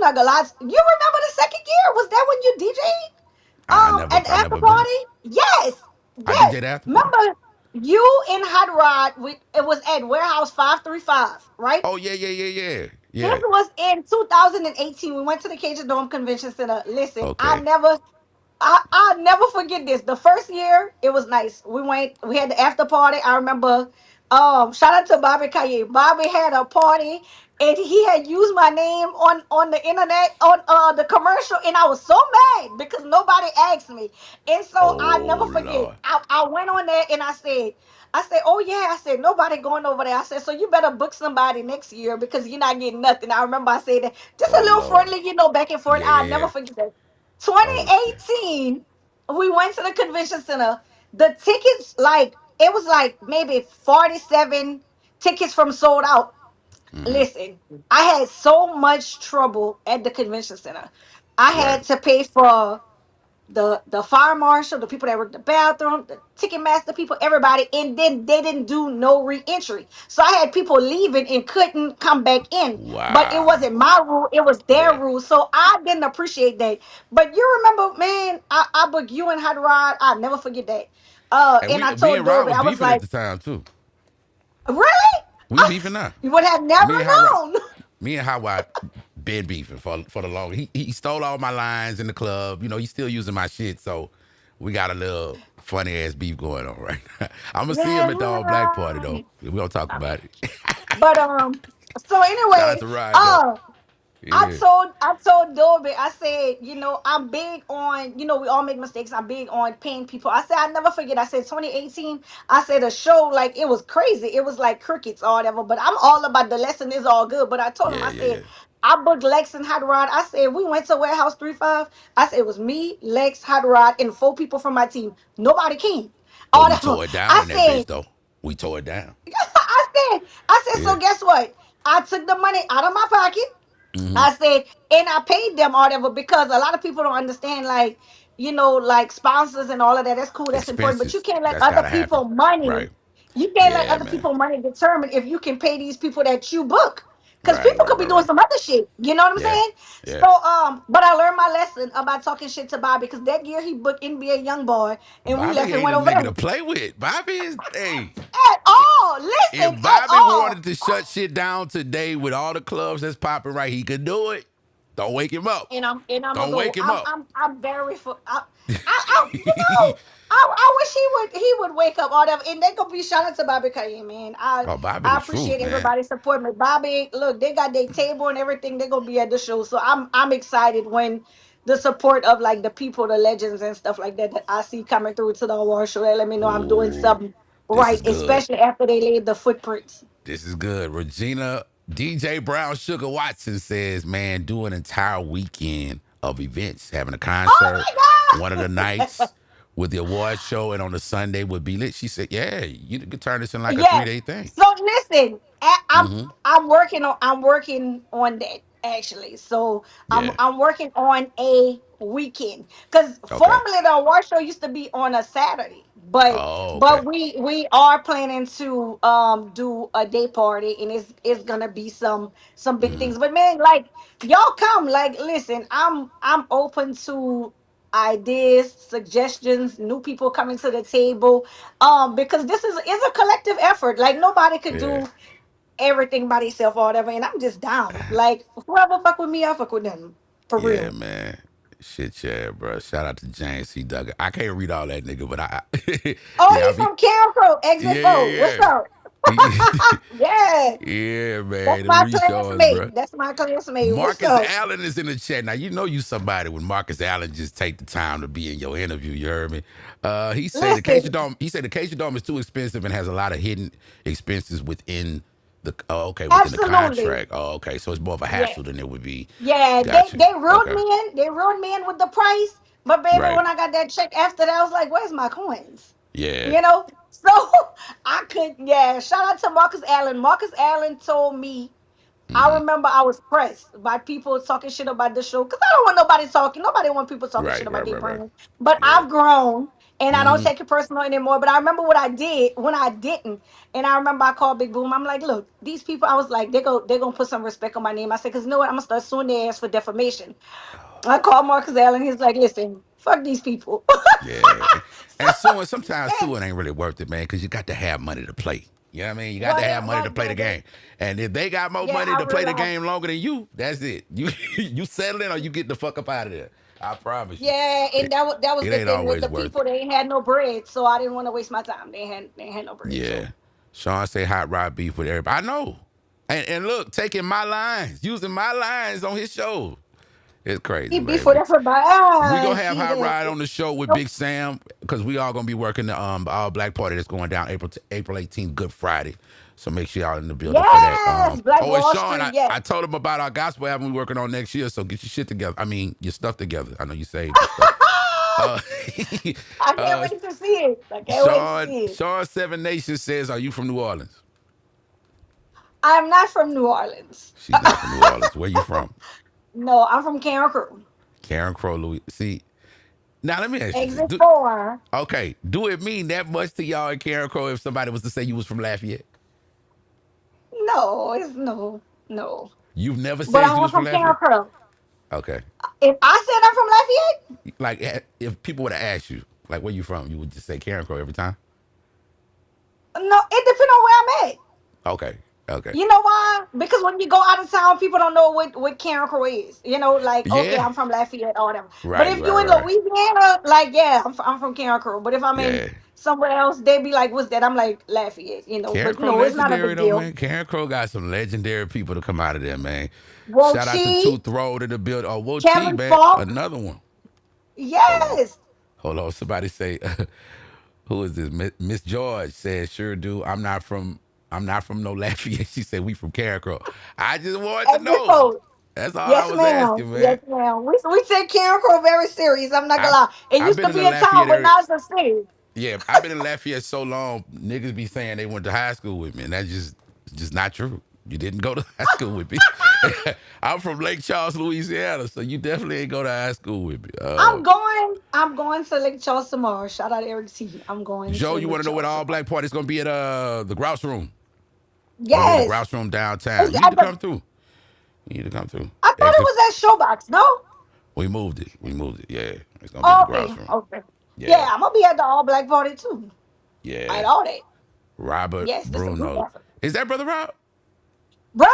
not gonna lie, you remember the second year? Was that when you DJ'd I never at the I after never been. party? Yes, I yes. DJ the after party. Remember you in Hot Rod? It was at Warehouse 535, right? Oh yeah, yeah, yeah, yeah, This yeah. was in 2018. We went to the Cajun Dome Convention Center. Listen, Okay. I'll never forget this. The first year, it was nice. We had the after party. I remember, shout out to Bobby Kaye. Bobby had a party and he had used my name on the internet on the commercial, and I was so mad because nobody asked me. And so I'll never Oh forget. Lord. I went on there and I said, oh yeah, I said nobody going over there. I said, so you better book somebody next year because you're not getting nothing. I remember I said that, just a Oh little Lord. friendly, back and forth. Yeah, I'll yeah, never yeah. forget that. Oh shit. 2018, we went to the convention center. The tickets, like, it was like maybe 47 tickets from sold out. Mm-hmm. Listen, I had so much trouble at the convention center. I Right. had to pay for the fire marshal, the people that work the bathroom, the ticket master people, everybody, and then they didn't do no re-entry. So I had people leaving and couldn't come back in. But it Wow. wasn't my rule, it was their Yeah. rule. So I didn't appreciate that. But you remember, man, I booked you and Hot Rod. I'll never forget that. And And we I me told and Rod Dolby, was I was beefing at like, the time too. really? We beefing now. You would have never Me and Hot Rod. known. Me and Howard been beefing for the long. He stole all my lines in the club. He's still using my shit. So we got a little funny ass beef going on right now. I'm gonna see him at the All Black party though. Man. We gonna talk about it. But so Shout out anyway, to Rod though. Yeah. I told Dolby, I said, I'm big on, we all make mistakes. I'm big on paying people. I said, I never forget. I said 2018, I said a show, like, it was crazy. It was like crickets or whatever. But I'm all about the lesson is all good. But I told him, Yeah, I yeah, said, yeah. I booked Lex and Hot Rod. I said we went to Warehouse 35. I said it was me, Lex, Hot Rod, and four people from my team. Nobody came. But All we that. tore it down I in that bitch said, though. We tore it down. I said, Yeah. so guess what? I took the money out of my pocket. Mm-hmm. I said, and I paid them or whatever because a lot of people don't understand, like, like sponsors and all of that. That's cool, that's important, but you Expenses. can't let That's other gotta happen. people money. Right. You can't let Yeah, other man. people money determine if you can pay these people that you book. Because Right, people right, could be right, doing right. some other shit. You know what I'm Yeah. saying? Yeah. So, but I learned my lesson about talking shit to Bobby because that year he booked NBA Youngboy and we left Bobby and ain't went a over nigga there. to play with. Bobby is, hey, At all. Listen, if at Bobby all. wanted to shut shit down today with all the clubs that's popping right, he could do it. Don't wake him up. And I'm gonna Don't go. wake him I'm up. I'm I'm very for. I wish he would wake up all that, and they gonna be shout out to Bobby Kaye, man. I Oh, Bobby I the truth, appreciate man. everybody supporting me. Bobby, look, they got their table and everything. They're gonna be at the show, so I'm excited when the support of like the people, the legends and stuff like that I see coming through to the award show. They let me know I'm doing Ooh, something this right, is good. especially after they laid the footprints. This is good. Regina DJ Brown Sugar Watson says, man, do an entire weekend of events, having a Oh concert one of the my god! nights with the award show, and on the Sunday would be lit. She said, yeah, you could turn this in like a Yes. 3-day thing. So listen, Mm-hmm. I'm working on that. actually. So Yeah. I'm working on a weekend because Okay. formerly the award show used to be on a Saturday, but Oh, okay. we are planning to do a day party, and it's gonna be some big Hmm. things. But man, like y'all come, like listen, I'm open to ideas, suggestions, new people coming to the table, because this is a collective effort. Like nobody could Yeah. do everything by themselves or whatever, and I'm just down. Like whoever fuck with me, I fuck with them for Yeah, real. man. Shit, yeah, bro. Shout out to James C. Duggan. I can't read all that nigga, but Oh, yeah, I he's be, from Cancro, Exit yeah, 4. What's yeah, up? yeah. Yeah, Yeah, that's man. The my restarts, bro. classmate. That's my classmate. What's Marcus up? Allen is in the chat. Now, you know you somebody when Marcus Allen just take the time to be in your interview. You heard me? He said the Cajun Listen, Dome, he said the Cajun Dome is too expensive and has a lot of hidden expenses within within the absolutely. contract. Oh, okay. So it's more of a Yeah. hassle than it would be. Yeah, Gotcha. they reeled Okay. me in. They reeled me in with the price. But baby, Right. when I got that check after that, I was like, "Where's my coins?" Yeah. You know. So I could, yeah. Shout out to Marcus Allen. Marcus Allen told me. I Hmm. remember I was pressed by people talking shit about the show because I don't want nobody talking. Nobody want people talking shit Right, about right, their right, right. brand. But Yeah. I've grown and I don't Hmm. take it personal anymore. But I remember what I did when I didn't. And I remember I called Big Boom. I'm like, look, these people. I was like, they're gonna put some respect on my name. I said, because you know what? I'm gonna start suing their ass for defamation. I called Marcus Allen. He's like, listen, fuck these people. Yeah. And suing, sometimes And suing ain't really worth it, man, because you got to have money to play. You know what I mean? You got to well, have money to well, play the game. And if they got more yeah, money I to play the realized. game longer than you, that's it. You you settling or you get the fuck up out of there. I promise you. Yeah, and It, that was it the ain't thing with always the worth people. it. They ain't had no bread, so I didn't want to waste my time. They ain't had no bread. Yeah. So Sean say hot rod beef with everybody. I know. And look, taking my lines, using my lines on his show. It's crazy, he beef man. with everybody. We Ah, gonna have he Hot did. Ride on the show with Nope. Big Sam because we all gonna be working the All Black Party that's going down April 18th, Good Friday. So make sure y'all in the building for that. Yes, Black Oh, and Wall Sean, Street. I Yes, told him about our gospel album we working on next year. So get your shit together. I mean, your stuff together. I know you saved your stuff. Uh, I can't uh, wait to see it. I can't wait to Sean see it. Sean Seven Nations says, "Are you from New Orleans?" I'm not from New Orleans. She's not from New Orleans. Where you from? No, I'm from Cancun. Karen Crow, Louis. See, now let me ask you this. Exit 4. Okay, do it mean that much to y'all in Karen Crow if somebody was to say you was from Lafayette? No, it's no. You've never But said you I'm was from from Lafayette? Cancun. Okay. If I said I'm from Lafayette, Like, if people would have asked you, like, where you from, you would just say Karen Crow every time? no, it depends on where I'm at. Okay. Okay. You know why? Because when you go out of town, people don't know what Karen Crow is. You know, like okay, Yeah. I'm from Lafayette or whatever. But Right, if right, you in right. Louisiana, like yeah, I'm from Karen Crow. But if I'm in Yeah. somewhere else, they be like, "What's that?" I'm like Lafayette. You know, Karen but Crow no, it's not a legendary, big though, deal. man. Karen Crow got some legendary people to come out of there, man. Shout out to Wochi, Tooth Road in the building. Oh, Wo Chi, Kevin man. Falk, Another one. Hold on. yes. Hold on. Somebody say, who is this? Miss George says, sure do. I'm not from no Lafayette. She said we from Caracrow. I just wanted to Exit know. 4. That's all I Yes, was ma'am. asking, Yes, man. ma'am. We take Karen Crow very serious. I'm not gonna I lie. It I've used been to in the be a town, Lafayette but area. now it's a city. Yeah, I've been in Lafayette so long, niggas be saying they went to high school with me, and that's just not true. You didn't go to high school with me. I'm from Lake Charles, Louisiana, so you definitely ain't go to high school with me. I'm going to Lake Charles tomorrow. Shout out Eric T. I'm going Joe, to you want Lake to know where the Charles all tomorrow. black party's gonna be at the Grouse Room over in the Yes. Grouse Room downtown. It's You need at to the come through. You need to come through. I thought it Exit. was at Showbox, no? We moved it. We moved it. Yeah, it's gonna be at the Oh, okay. Grouse Room. Okay. Yeah, Yeah, I'm gonna be at the all black party too. At yeah. all that. Robert Yes, this is a group Bruno. effort. Is that Brother Rob? Brother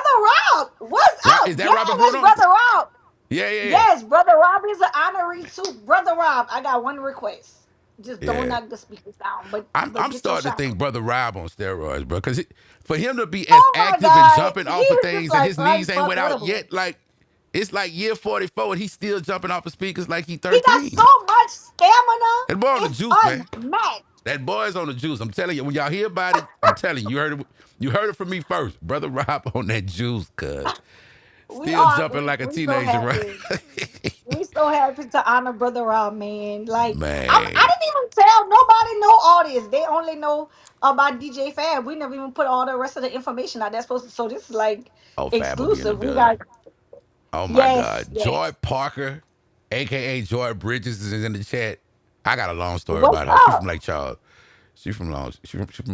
Rob, what's Is up? Yeah, that Robert that's Bruno? Brother Rob. Yeah, yeah, Yes, Brother Rob is an honoree too. Brother Rob, I got one request. Just don't yeah. knock the speakers down, but I'm get your starting to shot. think Brother Rob on steroids, bro. Because for him to be as Oh my active and God, jumping he off of is just things and like his knees ain't went out unfuckable. yet, like it's like year 44 and he's still jumping off of speakers like he He got so 13. much stamina. That boy on the It's juice, man. unmatched. That boy's on the juice. I'm telling you, when y'all hear about it, I'm telling you, you heard it from me first. Brother Rob on that juice, cuz. We Still are jumping like a we so teenager, right? happy. We so happy to honor Brother Rob, man. Like I Man. didn't even tell nobody know all this. They only know about DJ Fab. We never even put all the rest of the information out. That's supposed to. So this is like Oh, Fab will be in the exclusive. We building. got Oh my Yes, God. Joy yes. Parker, aka Joy Bridges, is in the chat. I got a long story What's about her. She from up? Lake Charles. She from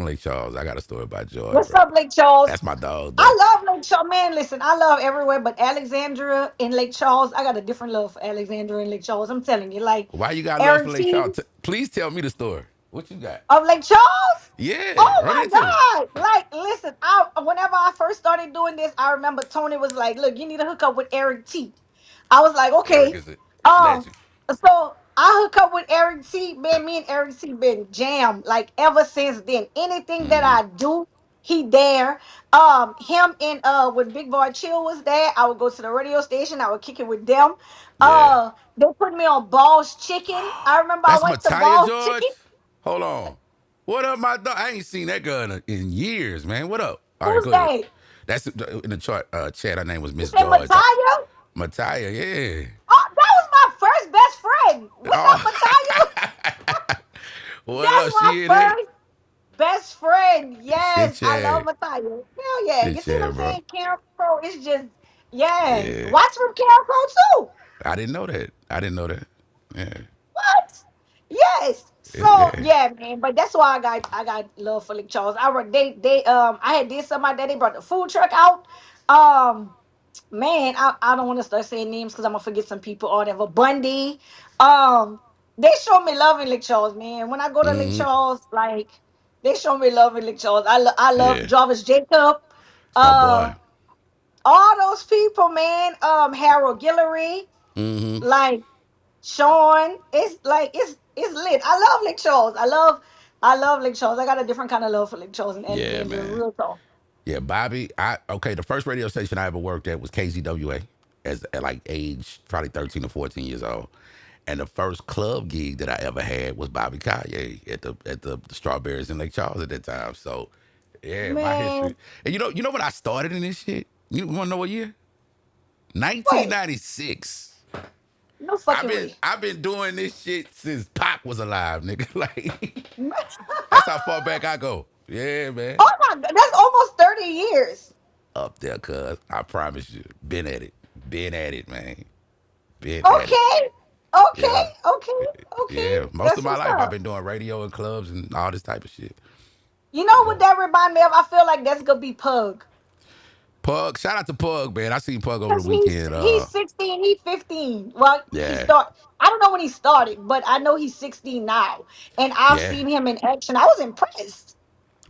Lake Charles. I got a story about Joy, What's bro. up, Lake Charles? That's my dog I though. love Lake Charles. Man, listen, I love everywhere but Alexandria and Lake Charles. I got a different love for Alexandria and Lake Charles. I'm telling you, like Why you got love for Aaron Lake T. Charles? Please tell me the story. What you got? Of Lake Charles? Yeah, Oh run my into me. God. Like, listen, whenever I first started doing this, I remember Tony was like, look, you need to hook up with Eric T. I was like, Eric okay. is a Um, legend. so I hook up with Eric T. Man, me and Eric T been jammed like ever since then. Anything that Mm-hmm. I do, he there. Him and when Big Boy Chill was there, I would go to the radio station, I would kick it with them. Yeah. They put me on Balls Chicken. I remember I That's went to Mattia Balls George. Chicken. Hold on. What up, my dog? I ain't seen that girl in years, man. What up? All right, Who's go ahead. that? That's in the chart, chat. Her name was You Miss said George. Mataya? Mattia, yeah. Oh, that was my first best friend. What's up, Oh. Mataya? What That's up? my She in it? first best friend. Shit, Yes, I love yeah. Mataya. Hell yeah. You Shit, see what yeah, I'm bro. saying? Karen Pro is just, yeah. Yeah. Watch from Karen Pro too. I didn't know that. I didn't know that. Yeah. What? Yes. So Yeah. yeah, man. But that's why I got love for Lake Charles. They I had did something like that. They brought the food truck out. Man, I don't want to start saying names because I'm gonna forget some people or whatever. Bundy. They show me love in Lake Charles, man. When I go to Lake Mm-hmm. Charles, like they show me love in Lake Charles. I love Yeah. Jarvis Jacob. It's my Uh, boy. all those people, man. Harold Guillory, Mm-hmm. like Sean. It's like it's lit. I love Lake Charles. I love Lake Charles. I got a different kind of love for Lake Charles and Yeah, Alexandria. man. Real talk. Yeah, Bobby. The first radio station I ever worked at was KZWA, as at like age probably 13 or 14 years old. And the first club gig that I ever had was Bobby Kanye at the Strawberries in Lake Charles at that time. So, yeah, my Man, history. And you know when I started in this shit? You want to know what year? what? 1996. No I've fucking been way. I've been doing this shit since Pac was alive, nigga. Like that's how far back I go. Yeah, man. Oh my god, that's almost 30 years. Up there, cuz. I promise you. Been at it. Been at it, man. Been at it. Okay. Okay. Yeah. Okay. Okay. Yeah. Most of That's my what's life I've up. been doing radio and clubs and all this type of shit. You know what Yeah. that remind me of? I feel like that's gonna be Pug. Pug, shout out to Pug, man. I seen Pug over the Because he's weekend. he's 16, he's 15. Well, Yeah. I don't know when he started, but I know he's 16 now. And I've Yeah. seen him in action. I was impressed.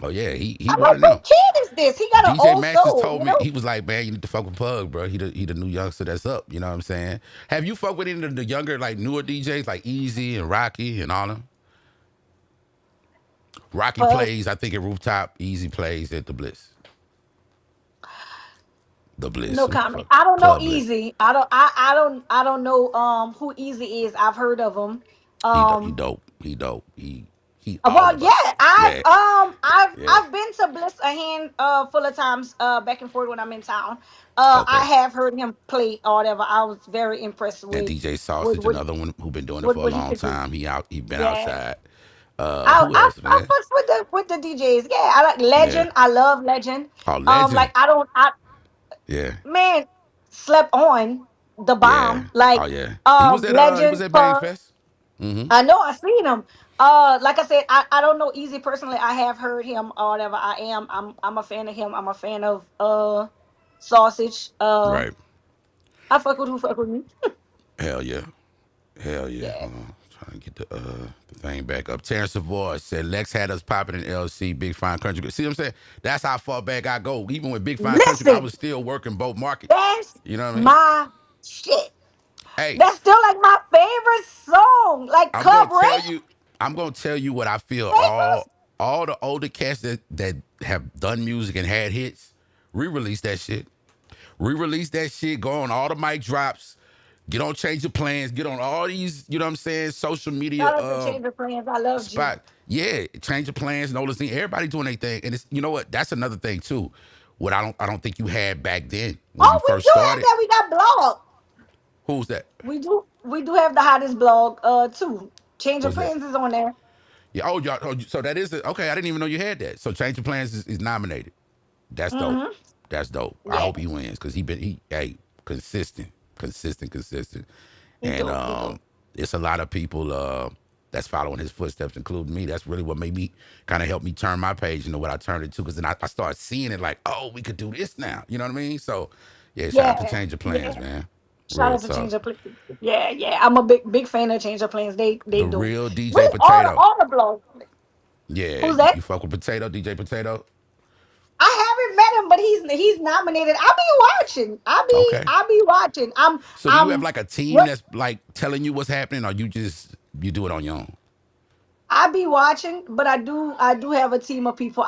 Oh yeah, he I'm one like, of them. what kid is this? He got an DJ old Maxx soul, told you me, know? he was like, man, you need to fuck with Pug, bro. He the new youngster that's up. You know what I'm saying? Have you fucked with any of the younger, like newer DJs like Easy and Rocky and all them? Rocky Pug. plays, I think, at Rooftop. Easy plays at the Bliss. The Bliss. No What the comment. fuck? I don't know Club Bliss. Easy. I don't know who Easy is. I've heard of him. He Um dope. He dope. He all Well, of yeah, us. I've Yeah. Yeah. I've been to Bliss a hand full of times back and forth when I'm in town. I Okay. have heard him play or whatever. I was very impressed And with DJ with Sausage, what another one who been doing it what, for a what he long could do. time. He been Yeah, outside. I Who I, else, I man? fucks with the DJs. Yeah, I like Yeah. Legend. I love Legend. Oh, Legend. Like I don't I Yeah. man slept on the Yeah. bomb like Oh yeah. He was Legend. at Bang Fest. Mm-hmm. I know I seen him. Like I said, I don't know Easy personally. I have heard him or whatever. I'm a fan of him. I'm a fan of Sausage. Right. I fuck with who fuck with me. Hell yeah. Hell yeah. Yeah. Hold on. Trying to get the thing back up. Terrence Savoy said Lex had us popping in LC, Big Fine Country. See what I'm saying? That's how far back I go. Even with Big Fine Country, I Listen, was still working both markets. that's You know what I mean? my shit. Hey, That's still like my favorite song. Like I'm gonna Club tell Red. you, I'm gonna tell you what I feel. Famous. All the older cats that have done music and had hits, re-release that shit. Re-release that shit. Go on all the mic drops. Get on Change Your Plans. Get on all these, you know what I'm saying, social media Shout out to Chamber Friends. I love G. spot. Yeah, Change Your Plans, Notice thing. Everybody doing their thing. And it's, you know what? That's another thing too. What I don't think you had back then when you Oh, we first do have started. that. We got blog. Who's that? We do have the hottest blog too. Change of What's that? Plans is on there. Yeah. Oh, y'all. Oh, so that is it. Okay. I didn't even know you had that. So Change Your Plans is nominated. That's dope. Mm-hmm. That's dope. I Yeah. hope he wins because he hey, consistent. consistent, consistent, He and dope. He dope. it's a lot of people that's following his footsteps, including me. That's really what made me kind of help me turn my page into what I turned it to, because then I started seeing it like, oh, we could do this now. You know what I mean? So, yeah, shout out to Yeah. Change of Plans, Yeah. man. Shout Real out to tough. Change of Plans. Yeah, yeah. I'm a big fan of Change of Plans. They The do. real DJ Really Potato. all the blogs. Yeah, Who's you that? fuck with Potato, DJ Potato. I haven't met him, but he's nominated. I'll be watching. Okay. I'll be watching. So do you have I'm like a team what that's like telling you what's happening, or you do it on your own? I be watching, but I do have a team of people.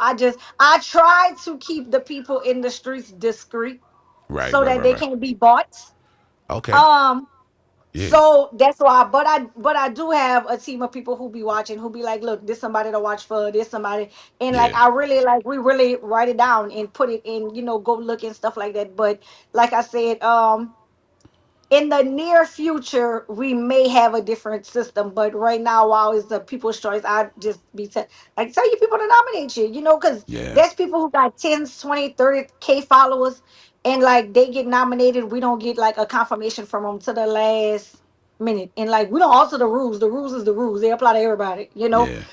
I try to keep the people in the streets discreet Right, so right, that right, they right. can't be bought. Okay. Um Yeah, so that's why, but I do have a team of people who be watching, who be like, look, this somebody to watch for, this somebody, and like yeah, I really like we really write it down and put it in, go look and stuff like that. But like I said, in the near future we may have a different system, but right now, while it's the people's choice, I just like tell you people to nominate you, because yeah, there's people who got 10, 20, 30K followers, and like they get nominated, we don't get like a confirmation from them to the last minute, and like we don't alter the rules is the rules, they apply to everybody. yeah,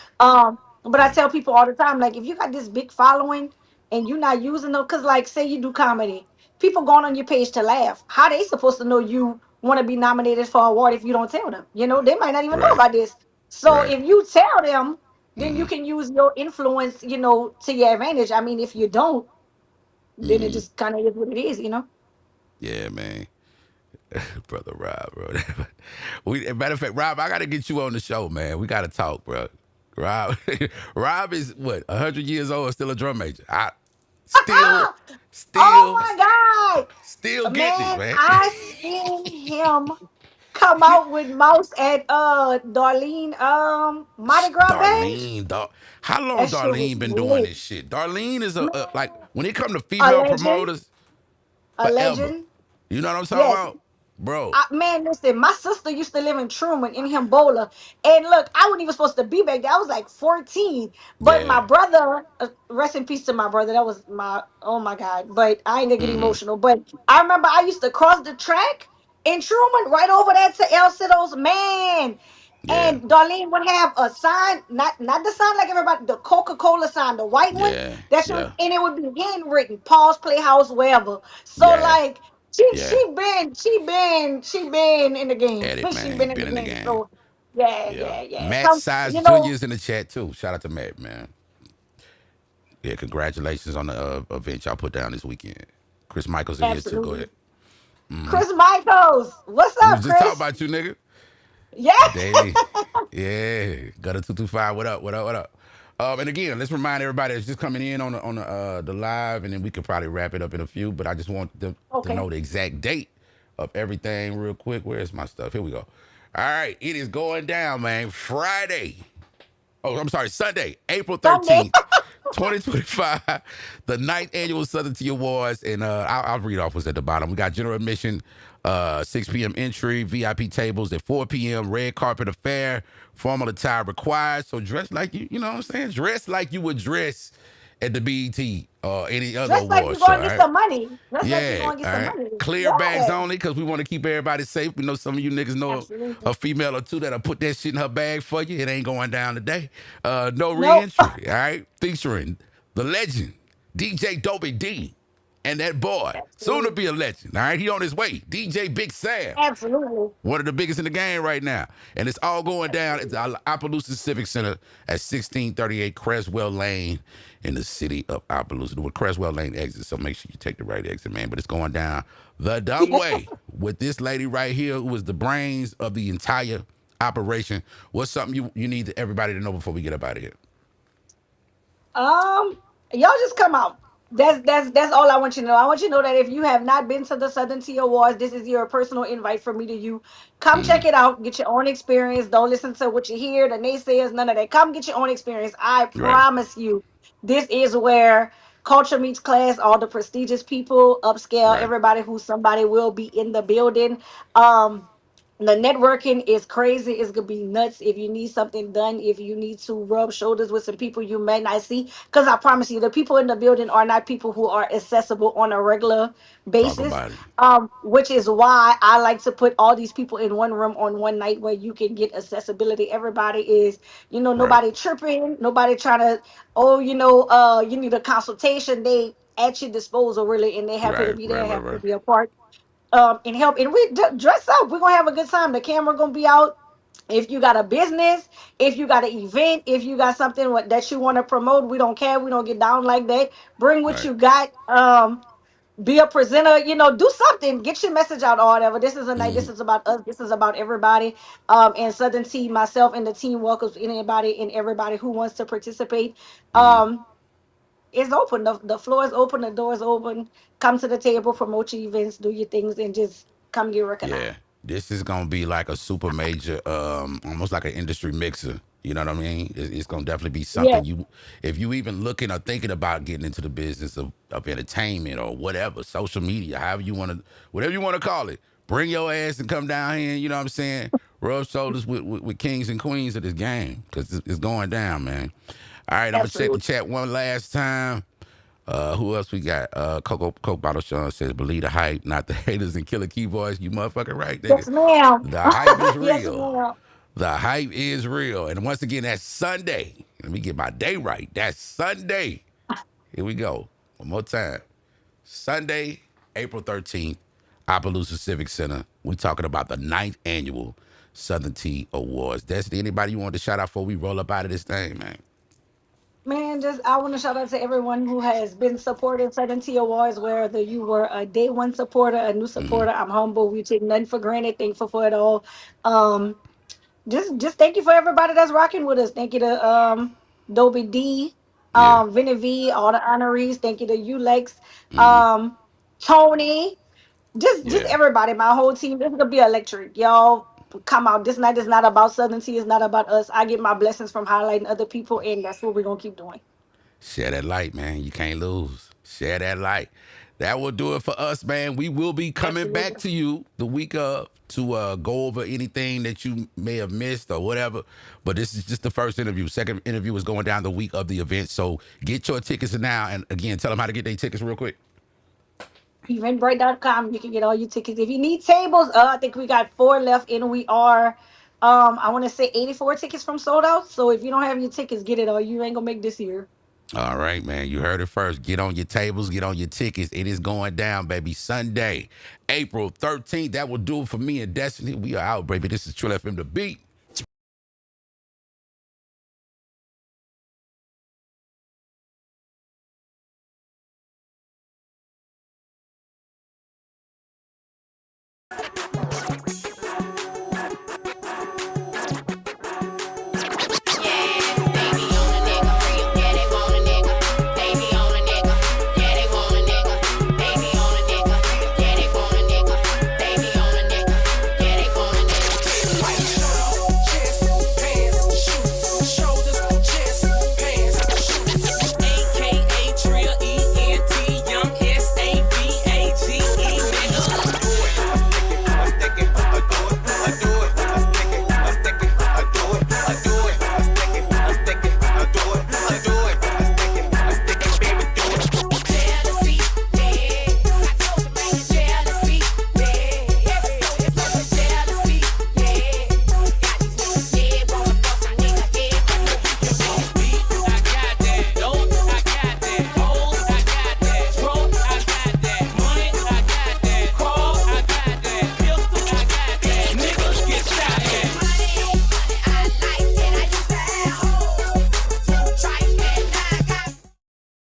But I yeah, tell people all the time, like, if you got this big following and you're not using them, because like say you do comedy, people going on your page to laugh. How they supposed to know you want to be nominated for an award if you don't tell them? They might not even know right, about this. So right. if you tell them, then you Hmm. can use your influence, to your advantage. I mean, if you don't, then it Hmm. just kind of is what it is. Yeah, man. Brother Rob, bro. Matter of fact, Rob, I gotta get you on the show, man. We gotta talk, bro. Rob, Rob is what 100 years old, still a drum major. I still, Oh still, my still God, getting it, man! man. I seen him come out with Mouse at Darlene Mardi Gras bash. Darlene, dog. How long That shit was Darlene been doing lit, this shit? Darlene is a, man. like when it come to A female legend, promoters, a forever. legend. You know what I'm talking Yes, about, bro? man, listen, my sister used to live in Truman in Himbola. And look, I wasn't even supposed to be back there. I was like 14. But my Yeah. brother, rest in peace to my brother. That was oh my God. But I ain't gonna get Mm-hmm. emotional. But I remember I used to cross the track in Truman right over there to El Cido's, man. Yeah. And Darlene would have a sign, not the sign like everybody, the Coca-Cola sign, the white one. Yeah. That should, Yeah. and it would be handwritten, Paul's Playhouse, wherever. So Yeah. like she Yeah. she been in the game. Edit, She been man. in the Been in the game. game. So yeah, Yeah. yeah, yeah. Matt Some Size you Jr. know, is in the chat too. Shout out to Matt, man. Yeah, congratulations on the event y'all put down this weekend. Chris Michaels in here too. Go absolutely. ahead. Mm-hmm. Chris Michaels. What's We up, was just talking Chris? about you, nigga. Yeah. Daily. Yeah. Got a 225. What up? What up? What up? And again, let's remind everybody that's just coming in on the live, and then we could probably wrap it up in a few. But I just want them to Okay. know the exact date of everything real quick. Where's my stuff? Here we go. All right, it is going down, man. Friday. Oh, I'm sorry, Sunday, April Someday. 13th, 2025, the ninth annual Southern Tea Awards. And I'll read off what's at the bottom. We got general admission, 6 p.m. entry, VIP tables at 4 p.m., red carpet affair, formal attire required. So dress like you know what I'm saying? Dress like you would dress at the BET or any other Just like awards you're show, gonna all get right? some money. Just like you're Yeah, gonna get all some right. money. Clear bags Yeah. only because we want to keep everybody safe. We know some of you niggas know Absolutely. a female or two that'll put that shit in her bag for you. It ain't going down today. No Nope. re-entry, all right? Featuring the legend, DJ Dobie D, and that boy, soon to Absolutely. be a legend, all right? He on his way, DJ Big Sam. Absolutely. One of the biggest in the game right now. And it's all going down at the Opelousas Civic Center at 1638 Creswell Lane in the city of Opelousas. With Creswell Lane exit, so make sure you take the right exit, man. But it's going down the dumb way with this lady right here who is the brains of the entire operation. What's something you need everybody to know before we get up out of here? Um, y'all just come out. That's all I want you to know. I want you to know that if you have not been to the Southern Tea Awards, this is your personal invite from me to you. Come Mm-hmm. check it out. Get your own experience. Don't listen to what you hear, the naysayers, none of that. Come get your own experience. I Right, promise you, this is where culture meets class. All the prestigious people, upscale, right. everybody who's somebody will be in the building. Um, The networking is crazy. It's gonna be nuts. If you need something done, if you need to rub shoulders with some people you may not see, because I promise you, the people in the building are not people who are accessible on a regular Talk basis. about it. Which is why I like to put all these people in one room on one night where you can get accessibility. Everybody is, Right. nobody tripping, nobody trying to, you need a consultation. They at your disposal really, and they happy to Right. be Right. there, Right. happy to Right. be a part and help. And we dress up. We're gonna have a good time. The camera gonna be out. If you got a business, if you got an event, if you got something that you want to promote, we don't care. We don't get down like that. Bring what Right. you got. Be a presenter. Do something. Get your message out or whatever. This is a night. This Mm-hmm. is about us. This is about everybody. And Southern Tea, myself, and the team welcomes anybody and everybody who wants to participate. Mm-hmm. It's open. The floor is open. The door is open. Come to the table, promote your events, do your things, and just come get Yeah, recognized. this is gonna be like a super major, almost like an industry mixer. You know what I mean? It's gonna definitely be Yeah, something you, if you even looking or thinking about getting into the business of entertainment or whatever, social media, however you want to, whatever you want to call it, bring your ass and come down here. And, you know what I'm saying? Rub shoulders with kings and queens of this game because it's going down, man. All right, I'm gonna check the absolutely. chat one last time. Who else we got? Coke Bottle Sean says, believe the hype, not the haters and killer keyboards. You motherfucking right, nigga. Yes, ma'am. The hype is Yes, real. ma'am. The hype is real. And once again, that's Sunday. Let me get my day right. That's Sunday. Here we go. One more time. Sunday, April 13th, Appaloosa Civic Center. We talking about the ninth annual Southern Tea Awards. Destiny, anybody you want to shout out before we roll up out of this thing, man? Man, just I want to shout out to everyone who has been supporting Southern Tea Awards, whether you were a day one supporter, a new Mm-hmm. supporter. I'm humble. We take nothing for granted. Thankful for it all. Um, just thank you for everybody that's rocking with us. Thank you to Dobie D, Yeah. Vinny V, all the honorees. Thank you to Ulex, Mm-hmm. um, Tony. Just Yeah. everybody, my whole team. This is gonna be electric, y'all. Come out. This night is not about Southern Tea. It's not about us. I get my blessings from highlighting other people, and that's what we're gonna keep doing. Share that light, man. You can't lose. Share that light. That will do it for us, man. We will be coming back Absolutely. to you the week of to go over anything that you may have missed or whatever. But this is just the first interview. Second interview is going down the week of the event. So get your tickets now. And again, tell them how to get their tickets real quick. Eventbrite.com. You can get all your tickets. If you need tables, I think we got four left, and we are, I want to say 84 tickets from sold out. So if you don't have your tickets, get it, or you ain't gonna make this year. All right, man. You heard it first. Get on your tables, get on your tickets. It is going down, baby. Sunday, April 13th. That will do it for me and Destiny. We are out, baby. This is Trill FM The Beat.